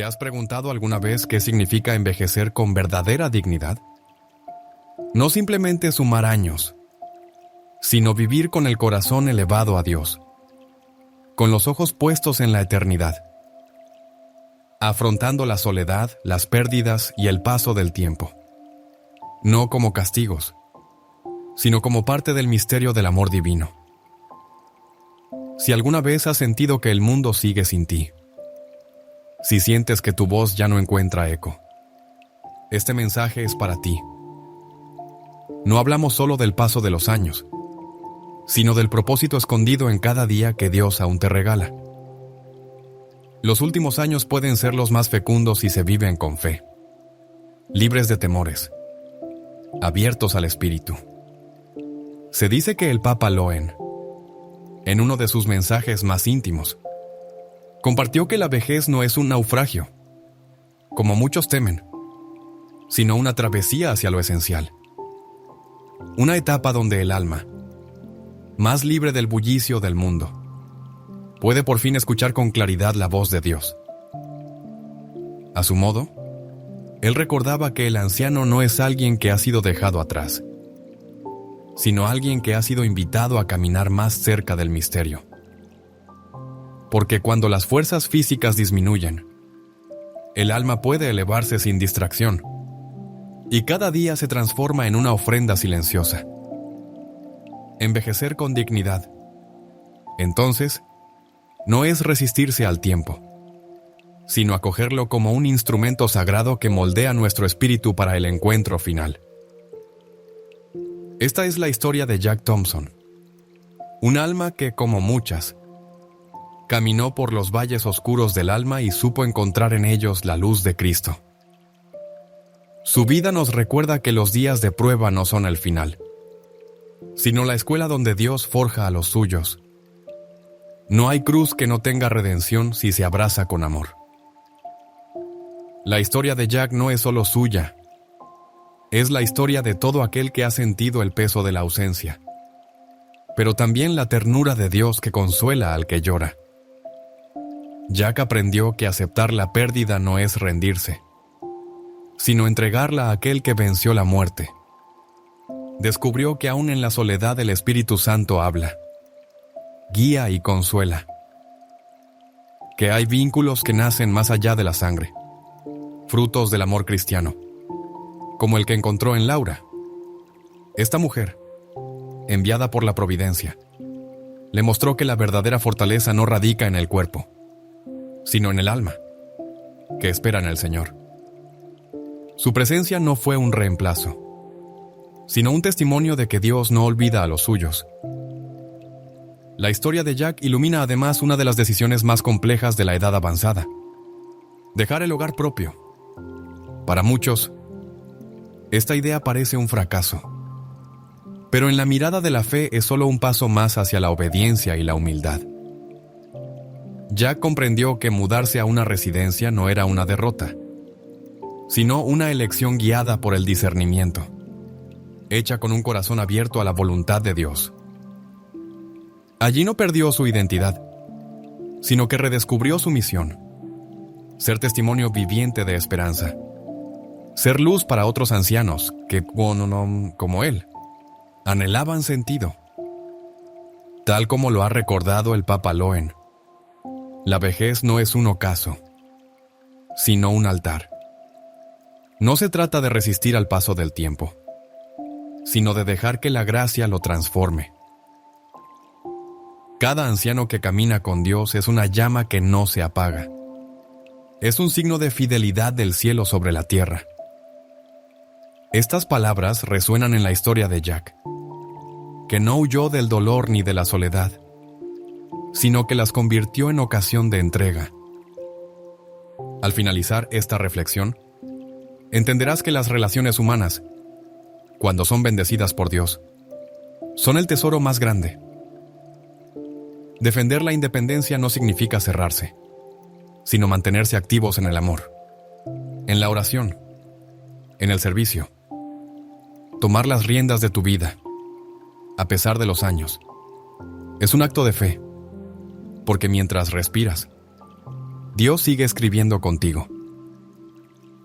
¿Te has preguntado alguna vez qué significa envejecer con verdadera dignidad? No simplemente sumar años, sino vivir con el corazón elevado a Dios, con los ojos puestos en la eternidad, afrontando la soledad, las pérdidas y el paso del tiempo, no como castigos, sino como parte del misterio del amor divino. Si alguna vez has sentido que el mundo sigue sin ti, si sientes que tu voz ya no encuentra eco, este mensaje es para ti. No hablamos solo del paso de los años, sino del propósito escondido en cada día que Dios aún te regala. Los últimos años pueden ser los más fecundos si se viven con fe, libres de temores, abiertos al Espíritu. Se dice que el Papa Loen, en uno de sus mensajes más íntimos, compartió que la vejez no es un naufragio, como muchos temen, sino una travesía hacia lo esencial. Una etapa donde el alma, más libre del bullicio del mundo, puede por fin escuchar con claridad la voz de Dios. A su modo, él recordaba que el anciano no es alguien que ha sido dejado atrás, sino alguien que ha sido invitado a caminar más cerca del misterio. Porque cuando las fuerzas físicas disminuyen, el alma puede elevarse sin distracción, y cada día se transforma en una ofrenda silenciosa. Envejecer con dignidad, entonces, no es resistirse al tiempo, sino acogerlo como un instrumento sagrado que moldea nuestro espíritu para el encuentro final. Esta es la historia de Jack Thompson, un alma que, como muchas, caminó por los valles oscuros del alma y supo encontrar en ellos la luz de Cristo. Su vida nos recuerda que los días de prueba no son el final, sino la escuela donde Dios forja a los suyos. No hay cruz que no tenga redención si se abraza con amor. La historia de Jack no es solo suya, es la historia de todo aquel que ha sentido el peso de la ausencia, pero también la ternura de Dios que consuela al que llora. Jack aprendió que aceptar la pérdida no es rendirse, sino entregarla a aquel que venció la muerte. Descubrió que aún en la soledad el Espíritu Santo habla, guía y consuela, que hay vínculos que nacen más allá de la sangre, frutos del amor cristiano, como el que encontró en Laura. Esta mujer, enviada por la providencia, le mostró que la verdadera fortaleza no radica en el cuerpo, sino en el alma, que espera en el Señor. Su presencia no fue un reemplazo, sino un testimonio de que Dios no olvida a los suyos. La historia de Jack ilumina además una de las decisiones más complejas de la edad avanzada: dejar el hogar propio. Para muchos, esta idea parece un fracaso, pero en la mirada de la fe es solo un paso más hacia la obediencia y la humildad. Jack comprendió que mudarse a una residencia no era una derrota, sino una elección guiada por el discernimiento, hecha con un corazón abierto a la voluntad de Dios. Allí no perdió su identidad, sino que redescubrió su misión: ser testimonio viviente de esperanza, ser luz para otros ancianos que, como él, anhelaban sentido. Tal como lo ha recordado el Papa Loen, la vejez no es un ocaso, sino un altar. No se trata de resistir al paso del tiempo, sino de dejar que la gracia lo transforme. Cada anciano que camina con Dios es una llama que no se apaga. Es un signo de fidelidad del cielo sobre la tierra. Estas palabras resuenan en la historia de Jack, que no huyó del dolor ni de la soledad, sino que las convirtió en ocasión de entrega. Al finalizar esta reflexión, entenderás que las relaciones humanas, cuando son bendecidas por Dios, son el tesoro más grande. Defender la independencia no significa cerrarse, sino mantenerse activos en el amor, en la oración, en el servicio. Tomar las riendas de tu vida, a pesar de los años, es un acto de fe, porque mientras respiras, Dios sigue escribiendo contigo.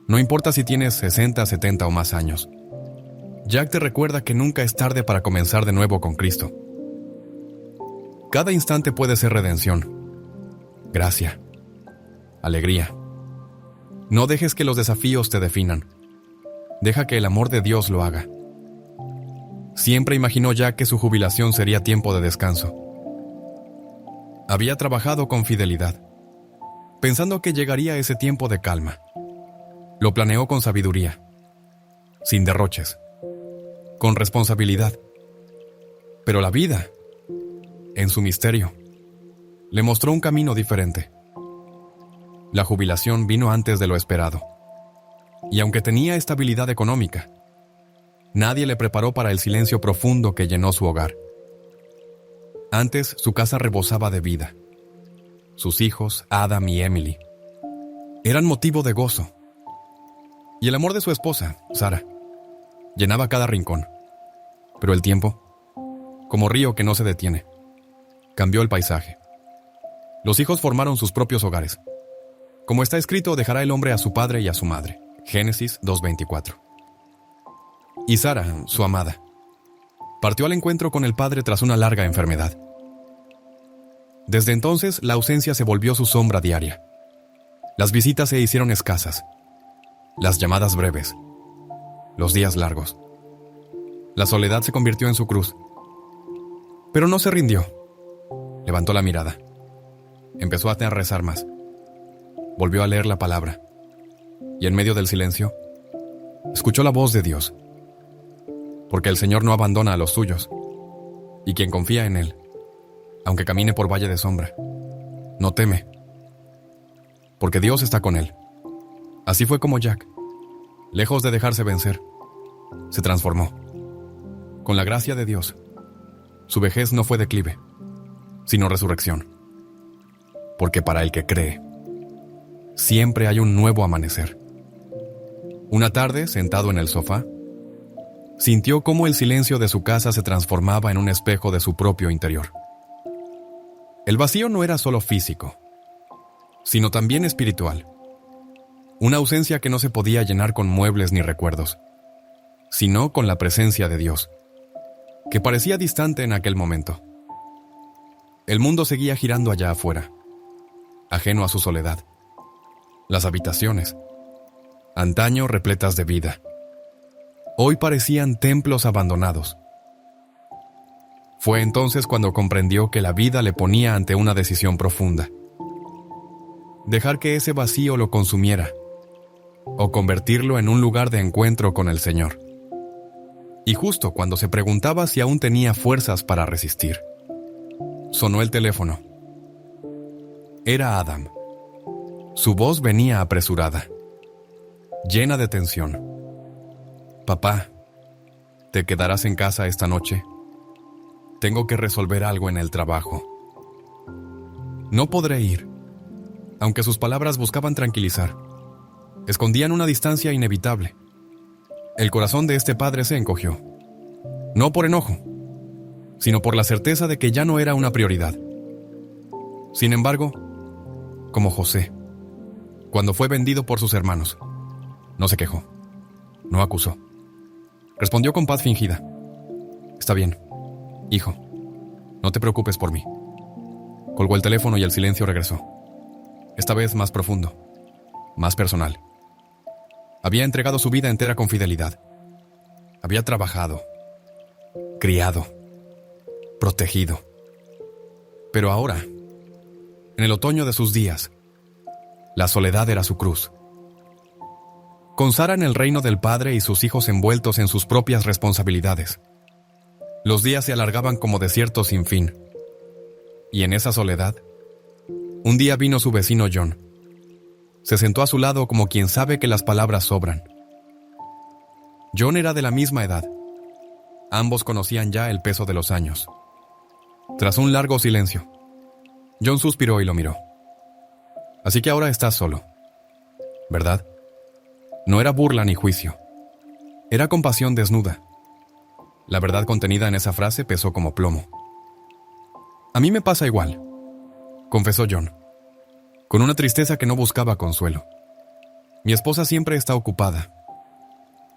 No importa si tienes 60, 70 o más años. Jack te recuerda que nunca es tarde para comenzar de nuevo con Cristo. Cada instante puede ser redención, gracia, alegría. No dejes que los desafíos te definan. Deja que el amor de Dios lo haga. Siempre imaginó Jack que su jubilación sería tiempo de descanso. Había trabajado con fidelidad, pensando que llegaría ese tiempo de calma. Lo planeó con sabiduría, sin derroches, con responsabilidad. Pero la vida, en su misterio, le mostró un camino diferente. La jubilación vino antes de lo esperado. Y aunque tenía estabilidad económica, nadie le preparó para el silencio profundo que llenó su hogar. Antes, su casa rebosaba de vida. Sus hijos, Adam y Emily, eran motivo de gozo. Y el amor de su esposa, Sara, llenaba cada rincón. Pero el tiempo, como río que no se detiene, cambió el paisaje. Los hijos formaron sus propios hogares. Como está escrito, dejará el hombre a su padre y a su madre. Génesis 2:24. Y Sara, su amada, partió al encuentro con el padre tras una larga enfermedad. Desde entonces, la ausencia se volvió su sombra diaria. Las visitas se hicieron escasas, las llamadas breves, los días largos. La soledad se convirtió en su cruz. Pero no se rindió. Levantó la mirada. Empezó a rezar más. Volvió a leer la palabra. Y en medio del silencio, escuchó la voz de Dios. Porque el Señor no abandona a los suyos. Y quien confía en Él, aunque camine por valle de sombra, no teme. Porque Dios está con él. Así fue como Jack, lejos de dejarse vencer, se transformó. Con la gracia de Dios, su vejez no fue declive, sino resurrección. Porque para el que cree, siempre hay un nuevo amanecer. Una tarde, sentado en el sofá, sintió cómo el silencio de su casa se transformaba en un espejo de su propio interior. El vacío no era solo físico, sino también espiritual. Una ausencia que no se podía llenar con muebles ni recuerdos, sino con la presencia de Dios, que parecía distante en aquel momento. El mundo seguía girando allá afuera, ajeno a su soledad. Las habitaciones, antaño repletas de vida, hoy parecían templos abandonados. Fue entonces cuando comprendió que la vida le ponía ante una decisión profunda: dejar que ese vacío lo consumiera, o convertirlo en un lugar de encuentro con el Señor. Y justo cuando se preguntaba si aún tenía fuerzas para resistir, sonó el teléfono. Era Adam. Su voz venía apresurada, llena de tensión. «Papá, ¿te quedarás en casa esta noche? Tengo que resolver algo en el trabajo». No podré ir. Aunque sus palabras buscaban tranquilizar, escondían una distancia inevitable. El corazón de este padre se encogió. No por enojo, sino por la certeza de que ya no era una prioridad. Sin embargo, como José, cuando fue vendido por sus hermanos, no se quejó, no acusó. Respondió con paz fingida: «Está bien, hijo, no te preocupes por mí». Colgó el teléfono y el silencio regresó. Esta vez más profundo, más personal. Había entregado su vida entera con fidelidad. Había trabajado, criado, protegido. Pero ahora, en el otoño de sus días, la soledad era su cruz. Con Sara en el reino del Padre y sus hijos envueltos en sus propias responsabilidades, los días se alargaban como desiertos sin fin. Y en esa soledad, un día vino su vecino John. Se sentó a su lado como quien sabe que las palabras sobran. John era de la misma edad. Ambos conocían ya el peso de los años. Tras un largo silencio, John suspiró y lo miró. «Así que ahora estás solo, ¿verdad?» No era burla ni juicio. Era compasión desnuda. La verdad contenida en esa frase pesó como plomo. «A mí me pasa igual», confesó John. con una tristeza que no buscaba consuelo. Mi esposa siempre está ocupada.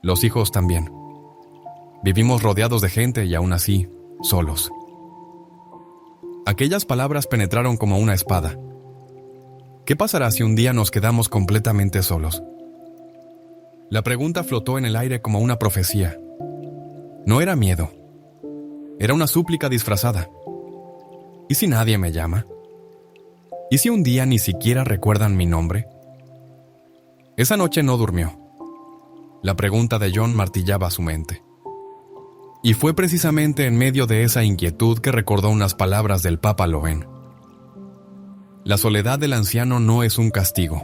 Los hijos también. Vivimos rodeados de gente y aún así, solos. Aquellas palabras penetraron como una espada. ¿Qué pasará si un día nos quedamos completamente solos? La pregunta flotó en el aire como una profecía. No era miedo. Era una súplica disfrazada. ¿Y si nadie me llama? ¿Y si un día ni siquiera recuerdan mi nombre? Esa noche no durmió. La pregunta de John martillaba su mente. Y fue precisamente en medio de esa inquietud que recordó unas palabras del Papa Loen. La soledad del anciano no es un castigo,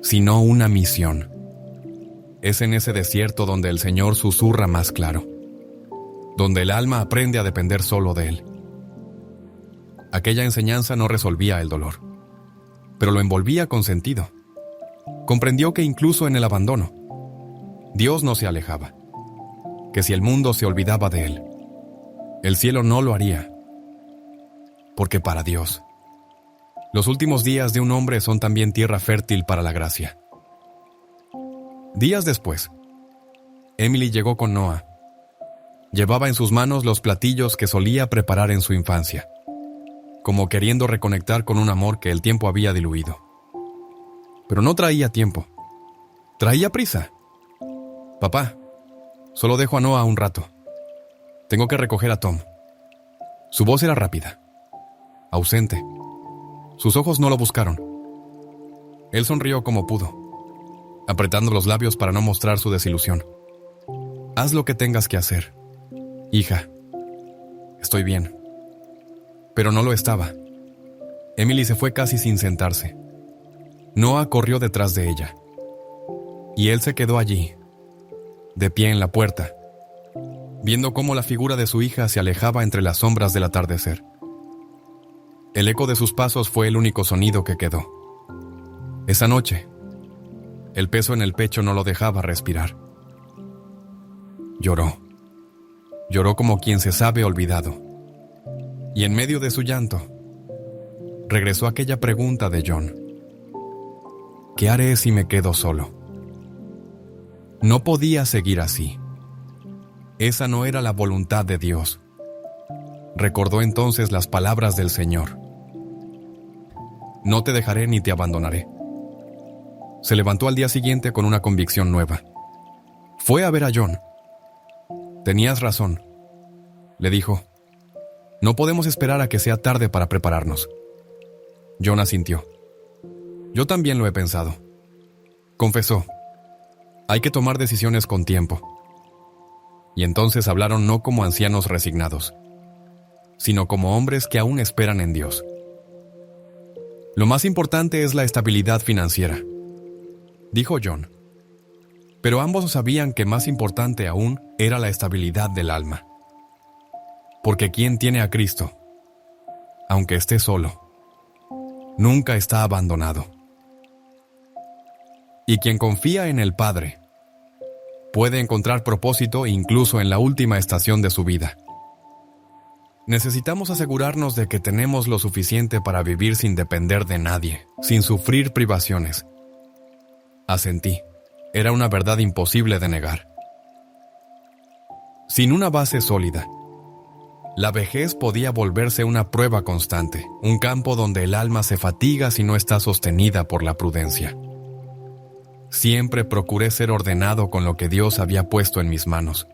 sino una misión. Es en ese desierto donde el Señor susurra más claro, donde el alma aprende a depender solo de Él. Aquella enseñanza no resolvía el dolor, pero lo envolvía con sentido. Comprendió que incluso en el abandono, Dios no se alejaba, que si el mundo se olvidaba de Él, el cielo no lo haría, porque para Dios, los últimos días de un hombre son también tierra fértil para la gracia. Días después, Emily llegó con Noah. Llevaba en sus manos los platillos que solía preparar en su infancia, como queriendo reconectar con un amor que el tiempo había diluido. Pero no traía tiempo. Traía prisa. Papá, solo dejo a Noah un rato. Tengo que recoger a Tom. Su voz era rápida, ausente. Sus ojos no lo buscaron. Él sonrió como pudo, apretando los labios para no mostrar su desilusión. Haz lo que tengas que hacer, hija. Estoy bien. Pero no lo estaba. Emily se fue casi sin sentarse. Noah corrió detrás de ella. Y él se quedó allí, de pie en la puerta, viendo cómo la figura de su hija se alejaba entre las sombras del atardecer. El eco de sus pasos fue el único sonido que quedó. Esa noche, el peso en el pecho no lo dejaba respirar. Lloró. Lloró como quien se sabe olvidado. Y en medio de su llanto, regresó aquella pregunta de John. ¿Qué haré si me quedo solo? No podía seguir así. Esa no era la voluntad de Dios. Recordó entonces las palabras del Señor. No te dejaré ni te abandonaré. Se levantó al día siguiente con una convicción nueva. Fue a ver a John. Tenías razón, le dijo. No podemos esperar a que sea tarde para prepararnos. John asintió. Yo también lo he pensado. Confesó. Hay que tomar decisiones con tiempo. Y entonces hablaron no como ancianos resignados, sino como hombres que aún esperan en Dios. Lo más importante es la estabilidad financiera, dijo John. Pero ambos sabían que más importante aún era la estabilidad del alma. Porque quien tiene a Cristo, aunque esté solo, nunca está abandonado. Y quien confía en el Padre puede encontrar propósito incluso en la última estación de su vida. Necesitamos asegurarnos de que tenemos lo suficiente para vivir sin depender de nadie, sin sufrir privaciones. Asentí. Era una verdad imposible de negar. Sin una base sólida, la vejez podía volverse una prueba constante, un campo donde el alma se fatiga si no está sostenida por la prudencia. Siempre procuré ser ordenado con lo que Dios había puesto en mis manos.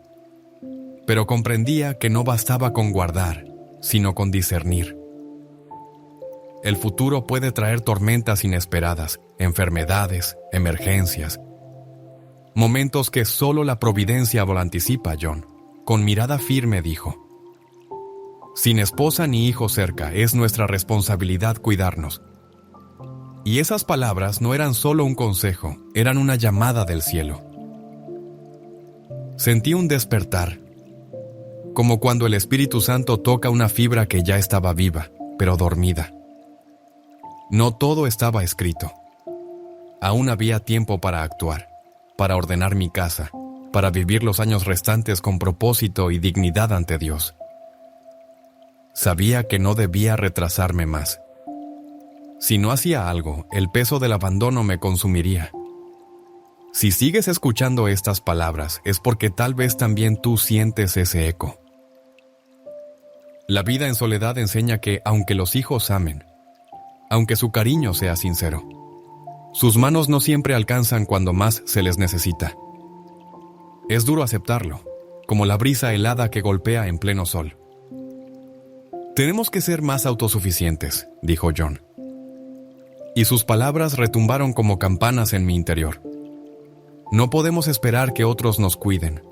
Pero comprendía que no bastaba con guardar, sino con discernir. El futuro puede traer tormentas inesperadas, enfermedades, emergencias. Momentos que solo la providencia lo anticipa. John, con mirada firme, dijo: sin esposa ni hijo cerca, es nuestra responsabilidad cuidarnos. Y esas palabras no eran solo un consejo, eran una llamada del cielo. Sentí un despertar, como cuando el Espíritu Santo toca una fibra que ya estaba viva, pero dormida. No todo estaba escrito. Aún había tiempo para actuar, para ordenar mi casa, para vivir los años restantes con propósito y dignidad ante Dios. Sabía que no debía retrasarme más. Si no hacía algo, el peso del abandono me consumiría. Si sigues escuchando estas palabras, es porque tal vez también tú sientes ese eco. La vida en soledad enseña que, aunque los hijos amen, aunque su cariño sea sincero, sus manos no siempre alcanzan cuando más se les necesita. Es duro aceptarlo, como la brisa helada que golpea en pleno sol. Tenemos que ser más autosuficientes, dijo John. Y sus palabras retumbaron como campanas en mi interior. No podemos esperar que otros nos cuiden.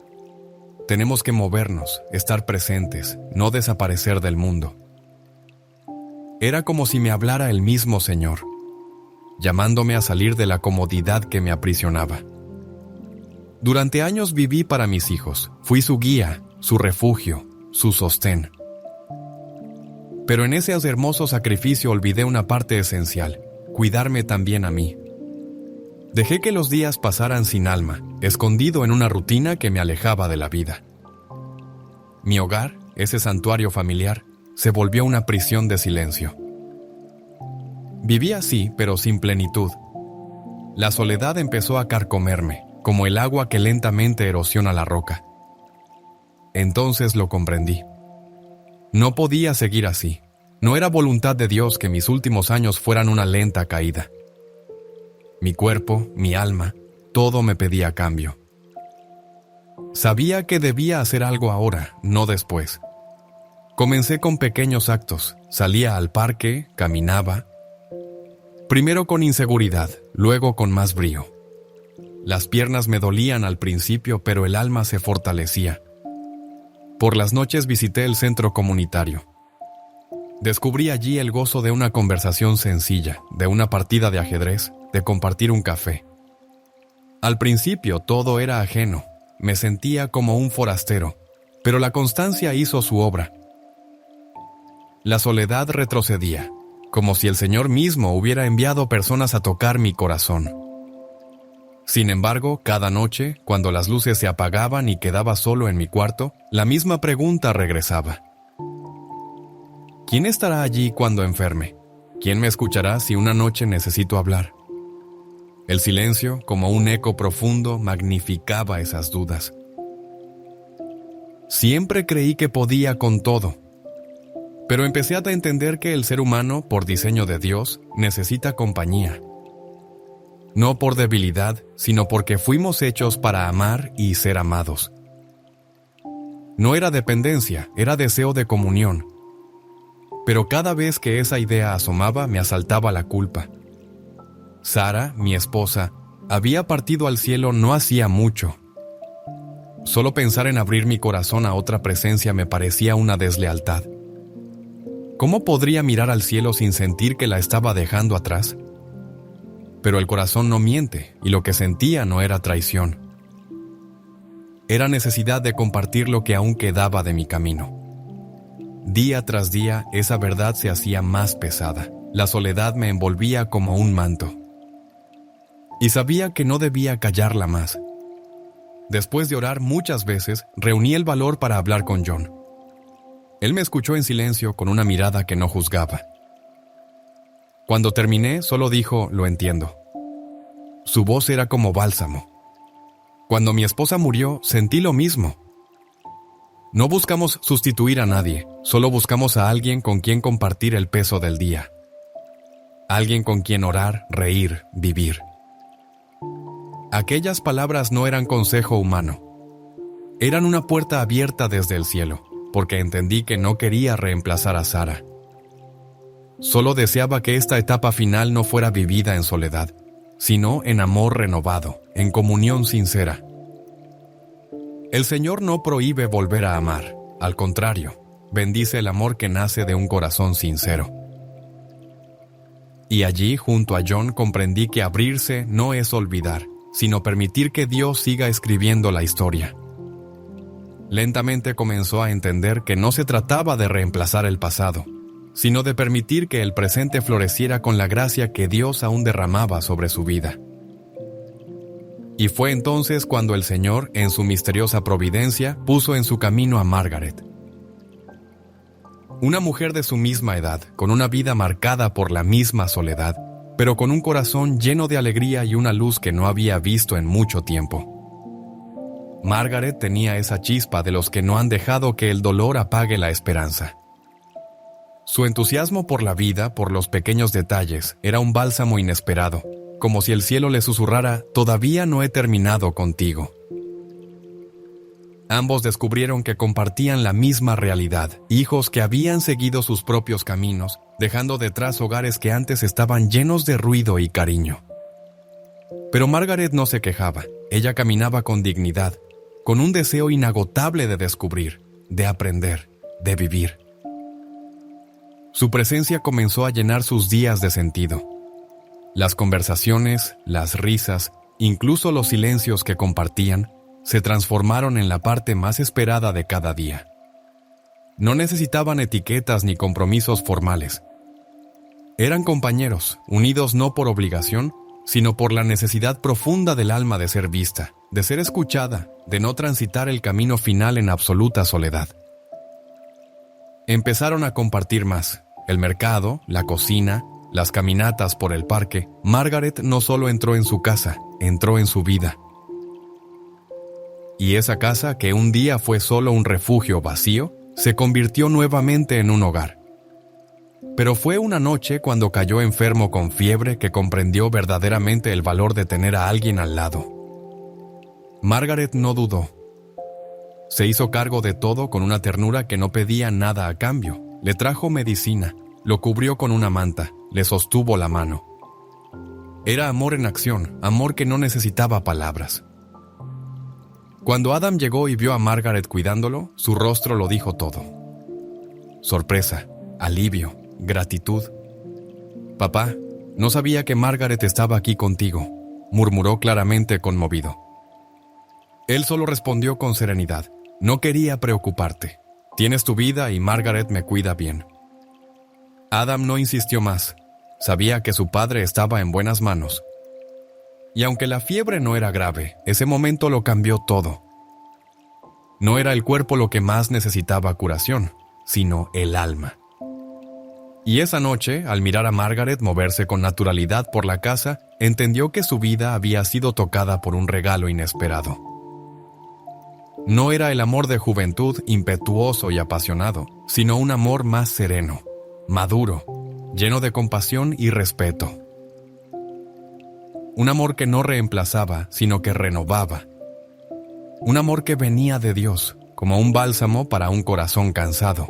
Tenemos que movernos, estar presentes, no desaparecer del mundo. Era como si me hablara el mismo Señor, llamándome a salir de la comodidad que me aprisionaba. Durante años viví para mis hijos, fui su guía, su refugio, su sostén. Pero en ese hermoso sacrificio olvidé una parte esencial, cuidarme también a mí. Dejé que los días pasaran sin alma, escondido en una rutina que me alejaba de la vida. Mi hogar, ese santuario familiar, se volvió una prisión de silencio. Viví así, pero sin plenitud. La soledad empezó a carcomerme, como el agua que lentamente erosiona la roca. Entonces lo comprendí. No podía seguir así. No era voluntad de Dios que mis últimos años fueran una lenta caída. Mi cuerpo, mi alma, todo me pedía cambio. Sabía que debía hacer algo ahora, no después. Comencé con pequeños actos. Salía al parque, caminaba. Primero con inseguridad, luego con más brío. Las piernas me dolían al principio, pero el alma se fortalecía. Por las noches visité el centro comunitario. Descubrí allí el gozo de una conversación sencilla, de una partida de ajedrez, de compartir un café. Al principio todo era ajeno, me sentía como un forastero, pero la constancia hizo su obra. La soledad retrocedía, como si el Señor mismo hubiera enviado personas a tocar mi corazón. Sin embargo, cada noche, cuando las luces se apagaban y quedaba solo en mi cuarto, la misma pregunta regresaba. ¿Quién estará allí cuando enferme? ¿Quién me escuchará si una noche necesito hablar? El silencio, como un eco profundo, magnificaba esas dudas. Siempre creí que podía con todo, pero empecé a entender que el ser humano, por diseño de Dios, necesita compañía. No por debilidad, sino porque fuimos hechos para amar y ser amados. No era dependencia, era deseo de comunión. Pero cada vez que esa idea asomaba, me asaltaba la culpa. Sara, mi esposa, había partido al cielo no hacía mucho. Solo pensar en abrir mi corazón a otra presencia me parecía una deslealtad. ¿Cómo podría mirar al cielo sin sentir que la estaba dejando atrás? Pero el corazón no miente, y lo que sentía no era traición. Era necesidad de compartir lo que aún quedaba de mi camino. Día tras día, esa verdad se hacía más pesada. La soledad me envolvía como un manto. Y sabía que no debía callarla más. Después de orar muchas veces, reuní el valor para hablar con John. Él me escuchó en silencio con una mirada que no juzgaba. Cuando terminé, solo dijo, lo entiendo. Su voz era como bálsamo. Cuando mi esposa murió, sentí lo mismo. No buscamos sustituir a nadie, solo buscamos a alguien con quien compartir el peso del día. Alguien con quien orar, reír, vivir. Aquellas palabras no eran consejo humano. Eran una puerta abierta desde el cielo, porque entendí que no quería reemplazar a Sara. Solo deseaba que esta etapa final no fuera vivida en soledad, sino en amor renovado, en comunión sincera. El Señor no prohíbe volver a amar, al contrario, bendice el amor que nace de un corazón sincero. Y allí, junto a John, comprendí que abrirse no es olvidar, sino permitir que Dios siga escribiendo la historia. Lentamente comenzó a entender que no se trataba de reemplazar el pasado, sino de permitir que el presente floreciera con la gracia que Dios aún derramaba sobre su vida. Y fue entonces cuando el Señor, en su misteriosa providencia, puso en su camino a Margaret. Una mujer de su misma edad, con una vida marcada por la misma soledad, pero con un corazón lleno de alegría y una luz que no había visto en mucho tiempo. Margaret tenía esa chispa de los que no han dejado que el dolor apague la esperanza. Su entusiasmo por la vida, por los pequeños detalles, era un bálsamo inesperado, como si el cielo le susurrara: «Todavía no he terminado contigo». Ambos descubrieron que compartían la misma realidad, hijos que habían seguido sus propios caminos, dejando detrás hogares que antes estaban llenos de ruido y cariño. Pero Margaret no se quejaba, ella caminaba con dignidad, con un deseo inagotable de descubrir, de aprender, de vivir. Su presencia comenzó a llenar sus días de sentido. Las conversaciones, las risas, incluso los silencios que compartían, se transformaron en la parte más esperada de cada día. No necesitaban etiquetas ni compromisos formales. Eran compañeros, unidos no por obligación, sino por la necesidad profunda del alma de ser vista, de ser escuchada, de no transitar el camino final en absoluta soledad. Empezaron a compartir más. El mercado, la cocina, las caminatas por el parque. Margaret no solo entró en su casa, entró en su vida. Y esa casa, que un día fue solo un refugio vacío, se convirtió nuevamente en un hogar. Pero fue una noche cuando cayó enfermo con fiebre que comprendió verdaderamente el valor de tener a alguien al lado. Margaret no dudó. Se hizo cargo de todo con una ternura que no pedía nada a cambio. Le trajo medicina, lo cubrió con una manta, le sostuvo la mano. Era amor en acción, amor que no necesitaba palabras. Cuando Adam llegó y vio a Margaret cuidándolo, su rostro lo dijo todo. Sorpresa, alivio, gratitud. «Papá, no sabía que Margaret estaba aquí contigo», murmuró claramente conmovido. Él solo respondió con serenidad: «No quería preocuparte. Tienes tu vida y Margaret me cuida bien». Adam no insistió más. Sabía que su padre estaba en buenas manos. Y aunque la fiebre no era grave, ese momento lo cambió todo. No era el cuerpo lo que más necesitaba curación, sino el alma. Y esa noche, al mirar a Margaret moverse con naturalidad por la casa, entendió que su vida había sido tocada por un regalo inesperado. No era el amor de juventud impetuoso y apasionado, sino un amor más sereno, maduro, lleno de compasión y respeto. Un amor que no reemplazaba, sino que renovaba. Un amor que venía de Dios, como un bálsamo para un corazón cansado.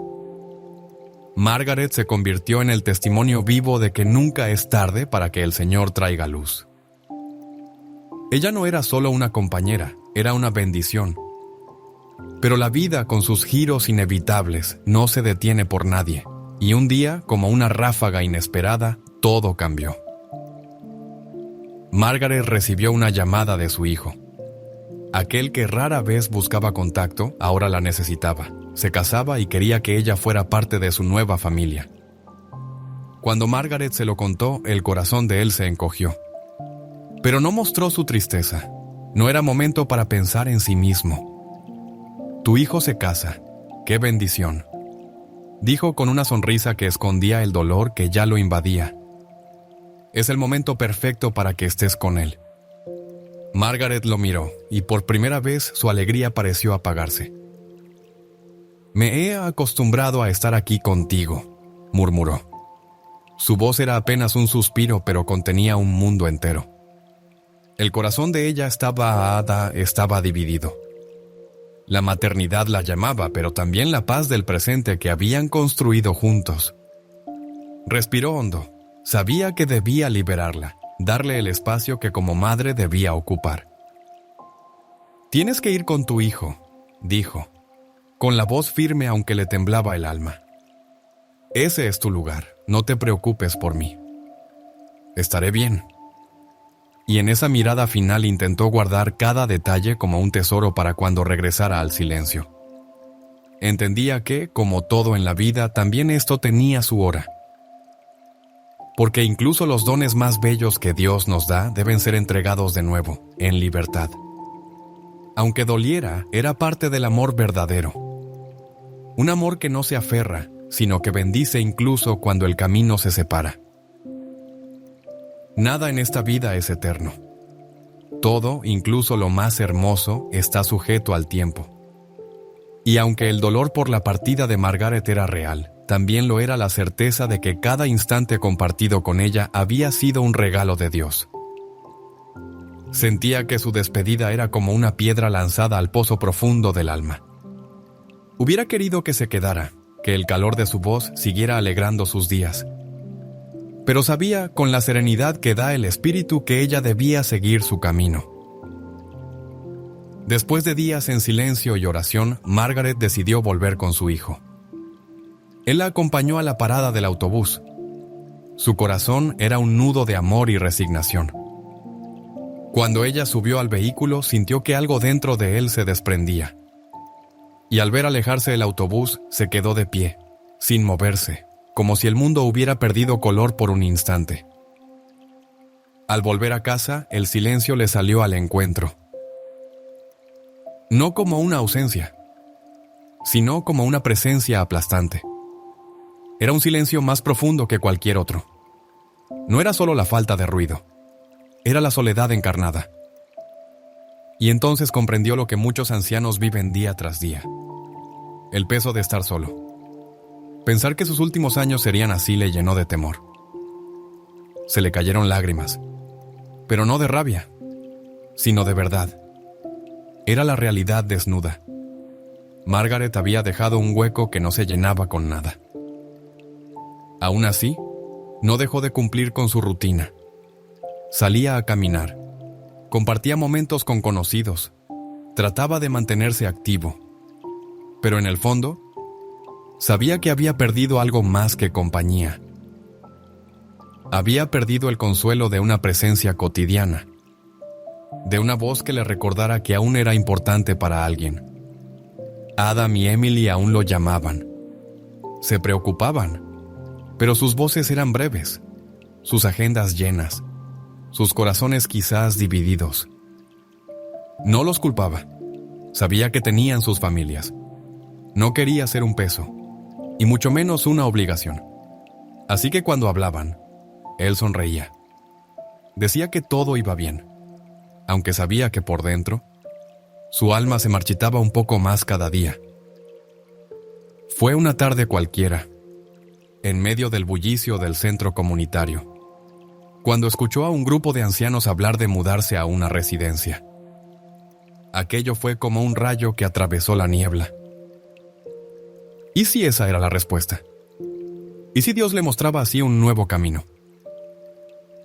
Margaret se convirtió en el testimonio vivo de que nunca es tarde para que el Señor traiga luz. Ella no era solo una compañera, era una bendición. Pero la vida, con sus giros inevitables, no se detiene por nadie, y un día, como una ráfaga inesperada, todo cambió. Margaret recibió una llamada de su hijo. Aquel que rara vez buscaba contacto, ahora la necesitaba. Se casaba y quería que ella fuera parte de su nueva familia. Cuando Margaret se lo contó, el corazón de él se encogió. Pero no mostró su tristeza. No era momento para pensar en sí mismo. «Tu hijo se casa. ¡Qué bendición!», dijo con una sonrisa que escondía el dolor que ya lo invadía. «Es el momento perfecto para que estés con él». Margaret lo miró, y por primera vez su alegría pareció apagarse. «Me he acostumbrado a estar aquí contigo», murmuró. Su voz era apenas un suspiro, pero contenía un mundo entero. El corazón de ella estaba dividido. La maternidad la llamaba, pero también la paz del presente que habían construido juntos. Respiró hondo. Sabía que debía liberarla, darle el espacio que como madre debía ocupar. «Tienes que ir con tu hijo», dijo, con la voz firme aunque le temblaba el alma. «Ese es tu lugar, no te preocupes por mí. Estaré bien». Y en esa mirada final intentó guardar cada detalle como un tesoro para cuando regresara al silencio. Entendía que, como todo en la vida, también esto tenía su hora. Porque incluso los dones más bellos que Dios nos da deben ser entregados de nuevo, en libertad. Aunque doliera, era parte del amor verdadero. Un amor que no se aferra, sino que bendice incluso cuando el camino se separa. Nada en esta vida es eterno. Todo, incluso lo más hermoso, está sujeto al tiempo. Y aunque el dolor por la partida de Margaret era real, también lo era la certeza de que cada instante compartido con ella había sido un regalo de Dios. Sentía que su despedida era como una piedra lanzada al pozo profundo del alma. Hubiera querido que se quedara, que el calor de su voz siguiera alegrando sus días. Pero sabía, con la serenidad que da el espíritu, que ella debía seguir su camino. Después de días en silencio y oración, Margaret decidió volver con su hijo. Él la acompañó a la parada del autobús. Su corazón era un nudo de amor y resignación. Cuando ella subió al vehículo, sintió que algo dentro de él se desprendía. Y al ver alejarse el autobús, se quedó de pie, sin moverse, como si el mundo hubiera perdido color por un instante. Al volver a casa, el silencio le salió al encuentro. No como una ausencia, sino como una presencia aplastante. Era un silencio más profundo que cualquier otro. No era solo la falta de ruido, era la soledad encarnada. Y entonces comprendió lo que muchos ancianos viven día tras día: el peso de estar solo. Pensar que sus últimos años serían así le llenó de temor. Se le cayeron lágrimas, pero no de rabia, sino de verdad. Era la realidad desnuda. Margaret había dejado un hueco que no se llenaba con nada. Aún así, no dejó de cumplir con su rutina. Salía a caminar, compartía momentos con conocidos, trataba de mantenerse activo. Pero en el fondo, sabía que había perdido algo más que compañía. Había perdido el consuelo de una presencia cotidiana, de una voz que le recordara que aún era importante para alguien. Adam y Emily aún lo llamaban. Se preocupaban, pero sus voces eran breves, sus agendas llenas, sus corazones quizás divididos. No los culpaba. Sabía que tenían sus familias. No quería ser un peso, y mucho menos una obligación. Así que cuando hablaban, él sonreía. Decía que todo iba bien, aunque sabía que por dentro, su alma se marchitaba un poco más cada día. Fue una tarde cualquiera, en medio del bullicio del centro comunitario, cuando escuchó a un grupo de ancianos hablar de mudarse a una residencia. Aquello fue como un rayo que atravesó la niebla. ¿Y si esa era la respuesta? ¿Y si Dios le mostraba así un nuevo camino?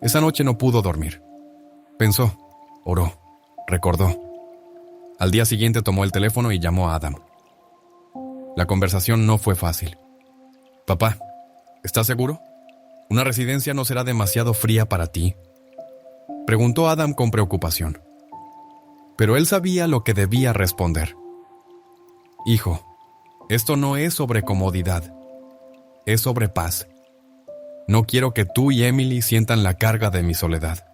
Esa noche no pudo dormir. Pensó, oró, recordó. Al día siguiente tomó el teléfono y llamó a Adam. La conversación no fue fácil. «Papá, ¿estás seguro? ¿Una residencia no será demasiado fría para ti?», preguntó Adam con preocupación. Pero él sabía lo que debía responder. «Hijo, esto no es sobre comodidad, es sobre paz. No quiero que tú y Emily sientan la carga de mi soledad.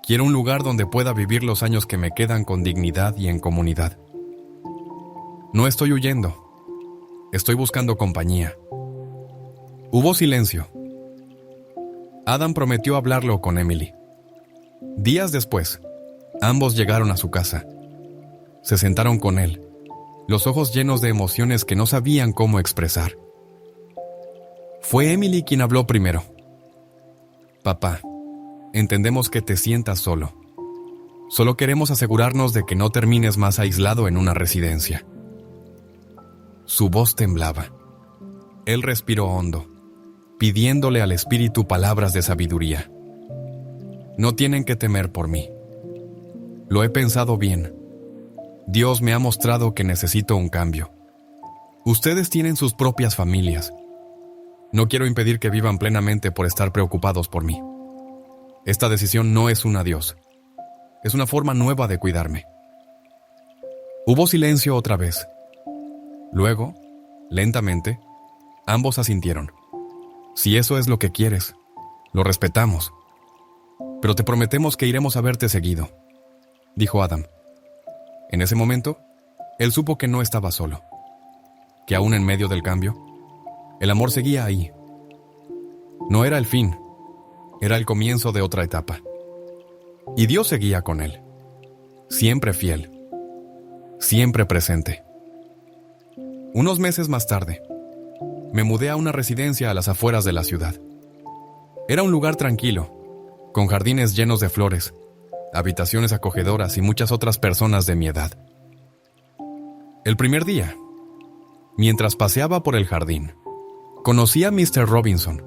Quiero un lugar donde pueda vivir los años que me quedan con dignidad y en comunidad. No estoy huyendo, estoy buscando compañía». Hubo silencio. Adam prometió hablarlo con Emily. Días después, ambos llegaron a su casa. Se sentaron con él, los ojos llenos de emociones que no sabían cómo expresar. Fue Emily quien habló primero. «Papá, entendemos que te sientas solo. Solo queremos asegurarnos de que no termines más aislado en una residencia». Su voz temblaba. Él respiró hondo, pidiéndole al espíritu palabras de sabiduría. «No tienen que temer por mí. Lo he pensado bien. Dios me ha mostrado que necesito un cambio. Ustedes tienen sus propias familias. No quiero impedir que vivan plenamente por estar preocupados por mí. Esta decisión no es un adiós. Es una forma nueva de cuidarme». Hubo silencio otra vez. Luego, lentamente, ambos asintieron. «Si eso es lo que quieres, lo respetamos. Pero te prometemos que iremos a verte seguido», dijo Adam. En ese momento, él supo que no estaba solo, que aún en medio del cambio, El amor seguía ahí. No era el fin, era el comienzo de otra etapa. Y Dios seguía con él, siempre fiel, siempre presente. Unos meses más tarde, me mudé a una residencia a las afueras de la ciudad. Era un lugar tranquilo, con jardines llenos de flores, habitaciones acogedoras y muchas otras personas de mi edad. El primer día, mientras paseaba por el jardín, conocí a Mr. Robinson,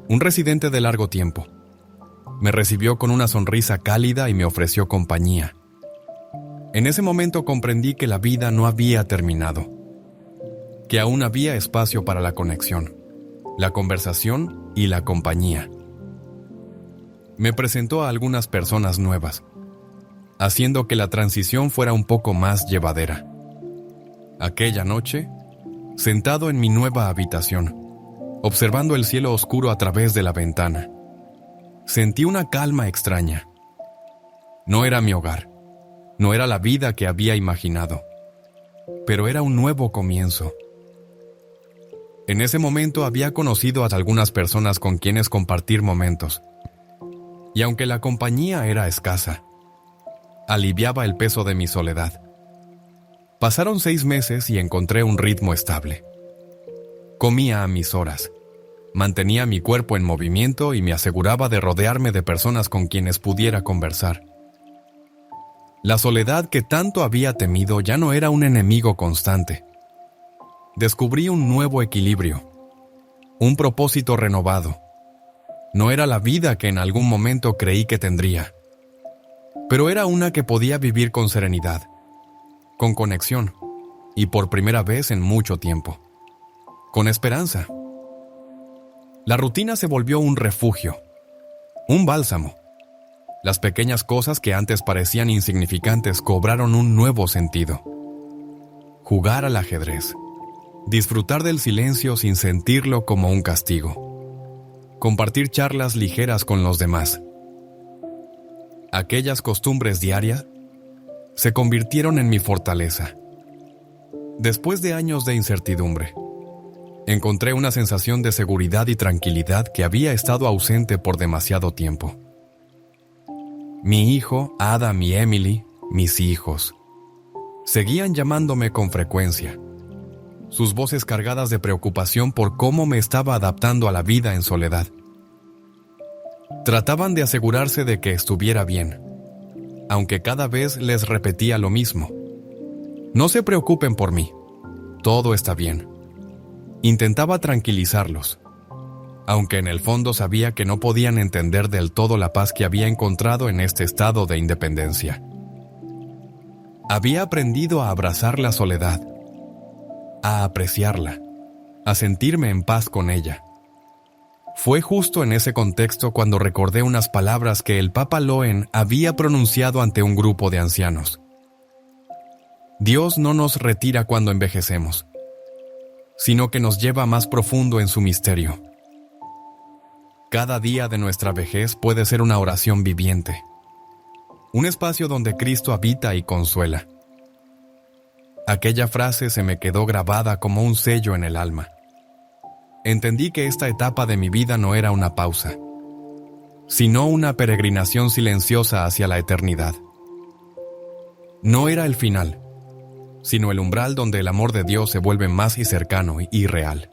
un residente de largo tiempo. Me recibió con una sonrisa cálida y me ofreció compañía. En ese momento comprendí que la vida no había terminado, que aún había espacio para la conexión, la conversación y la compañía. Me presentó a algunas personas nuevas, haciendo que la transición fuera un poco más llevadera. Aquella noche, sentado en mi nueva habitación, observando el cielo oscuro a través de la ventana, sentí una calma extraña. No era mi hogar, no era la vida que había imaginado, pero era un nuevo comienzo. En ese momento había conocido a algunas personas con quienes compartir momentos, y aunque la compañía era escasa, aliviaba el peso de mi soledad. Pasaron 6 meses y encontré un ritmo estable. Comía a mis horas, mantenía mi cuerpo en movimiento y me aseguraba de rodearme de personas con quienes pudiera conversar. La soledad que tanto había temido ya no era un enemigo constante. Descubrí un nuevo equilibrio, un propósito renovado. No era la vida que en algún momento creí que tendría, pero era una que podía vivir con serenidad, con conexión y por primera vez en mucho tiempo, con esperanza. La rutina se volvió un refugio, un bálsamo. Las pequeñas cosas que antes parecían insignificantes cobraron un nuevo sentido. Jugar al ajedrez, disfrutar del silencio sin sentirlo como un castigo, compartir charlas ligeras con los demás. Aquellas costumbres diarias se convirtieron en mi fortaleza. Después de años de incertidumbre, encontré una sensación de seguridad y tranquilidad que había estado ausente por demasiado tiempo. Mi hijo, Adam y Emily, mis hijos, seguían llamándome con frecuencia, sus voces cargadas de preocupación por cómo me estaba adaptando a la vida en soledad. Trataban de asegurarse de que estuviera bien, aunque cada vez les repetía lo mismo. No se preocupen por mí, todo está bien. Intentaba tranquilizarlos, aunque en el fondo sabía que no podían entender del todo la paz que había encontrado en este estado de independencia. Había aprendido a abrazar la soledad, a apreciarla, a sentirme en paz con ella. Fue justo en ese contexto cuando recordé unas palabras que el Papa Loen había pronunciado ante un grupo de ancianos. Dios no nos retira cuando envejecemos, sino que nos lleva más profundo en su misterio. Cada día de nuestra vejez puede ser una oración viviente, un espacio donde Cristo habita y consuela. Aquella frase se me quedó grabada como un sello en el alma. Entendí que esta etapa de mi vida no era una pausa, sino una peregrinación silenciosa hacia la eternidad. No era el final, sino el umbral donde el amor de Dios se vuelve más y cercano y real.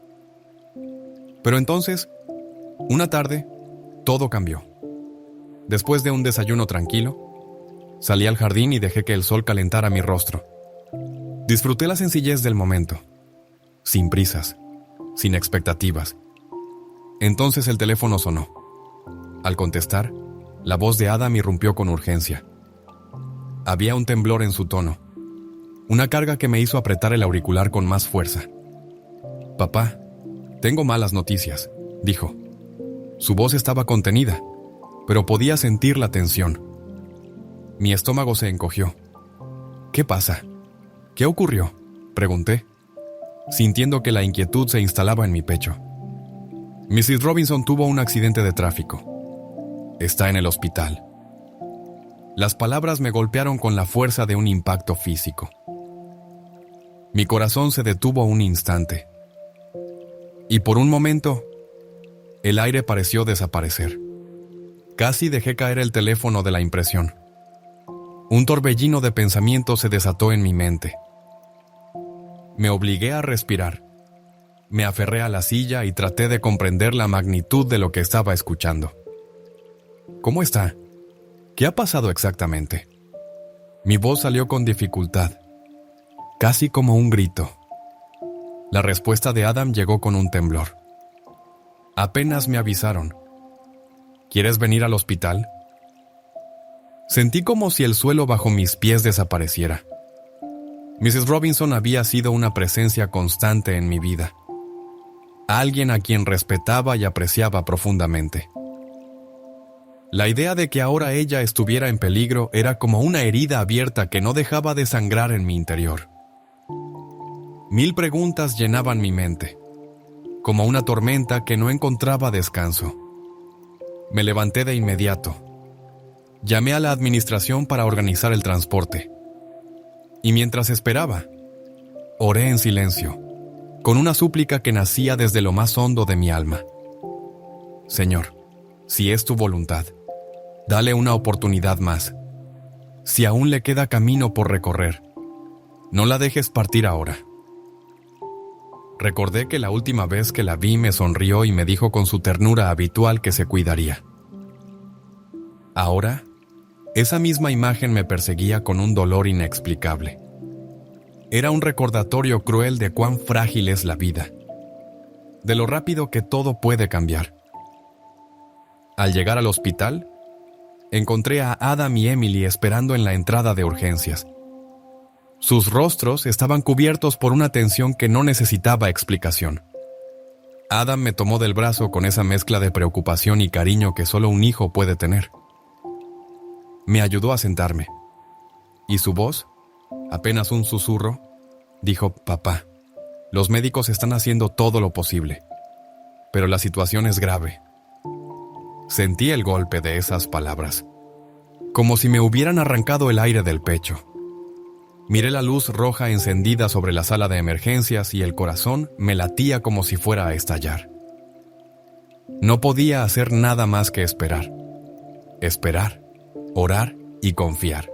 Pero entonces, una tarde, todo cambió. Después de un desayuno tranquilo, salí al jardín y dejé que el sol calentara mi rostro. Disfruté la sencillez del momento, sin prisas, sin expectativas. Entonces el teléfono sonó. Al contestar, la voz de Adam irrumpió con urgencia. Había un temblor en su tono, una carga que me hizo apretar el auricular con más fuerza. «Papá, tengo malas noticias», dijo. Su voz estaba contenida, pero podía sentir la tensión. Mi estómago se encogió. «¿Qué pasa? ¿Qué ocurrió?», pregunté, sintiendo que la inquietud se instalaba en mi pecho. «Mrs. Robinson tuvo un accidente de tráfico. Está en el hospital». Las palabras me golpearon con la fuerza de un impacto físico. Mi corazón se detuvo un instante. Y por un momento, el aire pareció desaparecer. Casi dejé caer el teléfono de la impresión. Un torbellino de pensamientos se desató en mi mente. Me obligué a respirar. Me aferré a la silla y traté de comprender la magnitud de lo que estaba escuchando. ¿Cómo está? ¿Qué ha pasado exactamente? Mi voz salió con dificultad, casi como un grito. La respuesta de Adam llegó con un temblor. Apenas me avisaron. ¿Quieres venir al hospital? Sentí como si el suelo bajo mis pies desapareciera. Mrs. Robinson había sido una presencia constante en mi vida. Alguien a quien respetaba y apreciaba profundamente. La idea de que ahora ella estuviera en peligro era como una herida abierta que no dejaba de sangrar en mi interior. 1000 preguntas llenaban mi mente, como una tormenta que no encontraba descanso. Me levanté de inmediato. Llamé a la administración para organizar el transporte. Y mientras esperaba, oré en silencio, con una súplica que nacía desde lo más hondo de mi alma. Señor, si es tu voluntad, dale una oportunidad más. Si aún le queda camino por recorrer, no la dejes partir ahora. Recordé que la última vez que la vi me sonrió y me dijo con su ternura habitual que se cuidaría. Ahora, esa misma imagen me perseguía con un dolor inexplicable. Era un recordatorio cruel de cuán frágil es la vida, de lo rápido que todo puede cambiar. Al llegar al hospital, encontré a Adam y Emily esperando en la entrada de urgencias. Sus rostros estaban cubiertos por una tensión que no necesitaba explicación. Adam me tomó del brazo con esa mezcla de preocupación y cariño que solo un hijo puede tener. Me ayudó a sentarme, y su voz, apenas un susurro, dijo: «Papá, los médicos están haciendo todo lo posible, pero la situación es grave». Sentí el golpe de esas palabras, como si me hubieran arrancado el aire del pecho. Miré la luz roja encendida sobre la sala de emergencias y el corazón me latía como si fuera a estallar. No podía hacer nada más que esperar. Esperar, orar y confiar.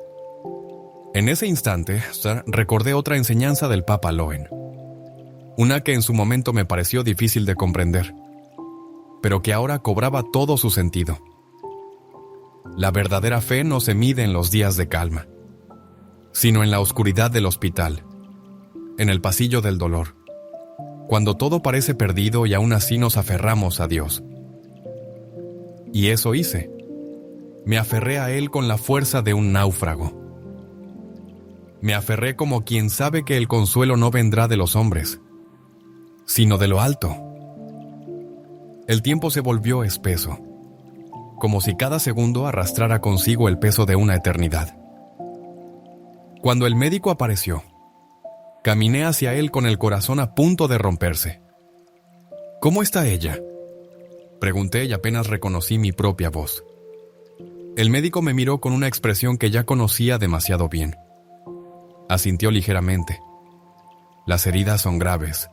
En ese instante, recordé otra enseñanza del Papa Loen. Una que en su momento me pareció difícil de comprender, pero que ahora cobraba todo su sentido. La verdadera fe no se mide en los días de calma, sino en la oscuridad del hospital, en el pasillo del dolor, cuando todo parece perdido y aún así nos aferramos a Dios. Y eso hice. Me aferré a Él con la fuerza de un náufrago. Me aferré como quien sabe que el consuelo no vendrá de los hombres, sino de lo alto. El tiempo se volvió espeso, como si cada segundo arrastrara consigo el peso de una eternidad. Cuando el médico apareció, caminé hacia él con el corazón a punto de romperse. «¿Cómo está ella?», pregunté y apenas reconocí mi propia voz. El médico me miró con una expresión que ya conocía demasiado bien. Asintió ligeramente. «Las heridas son graves.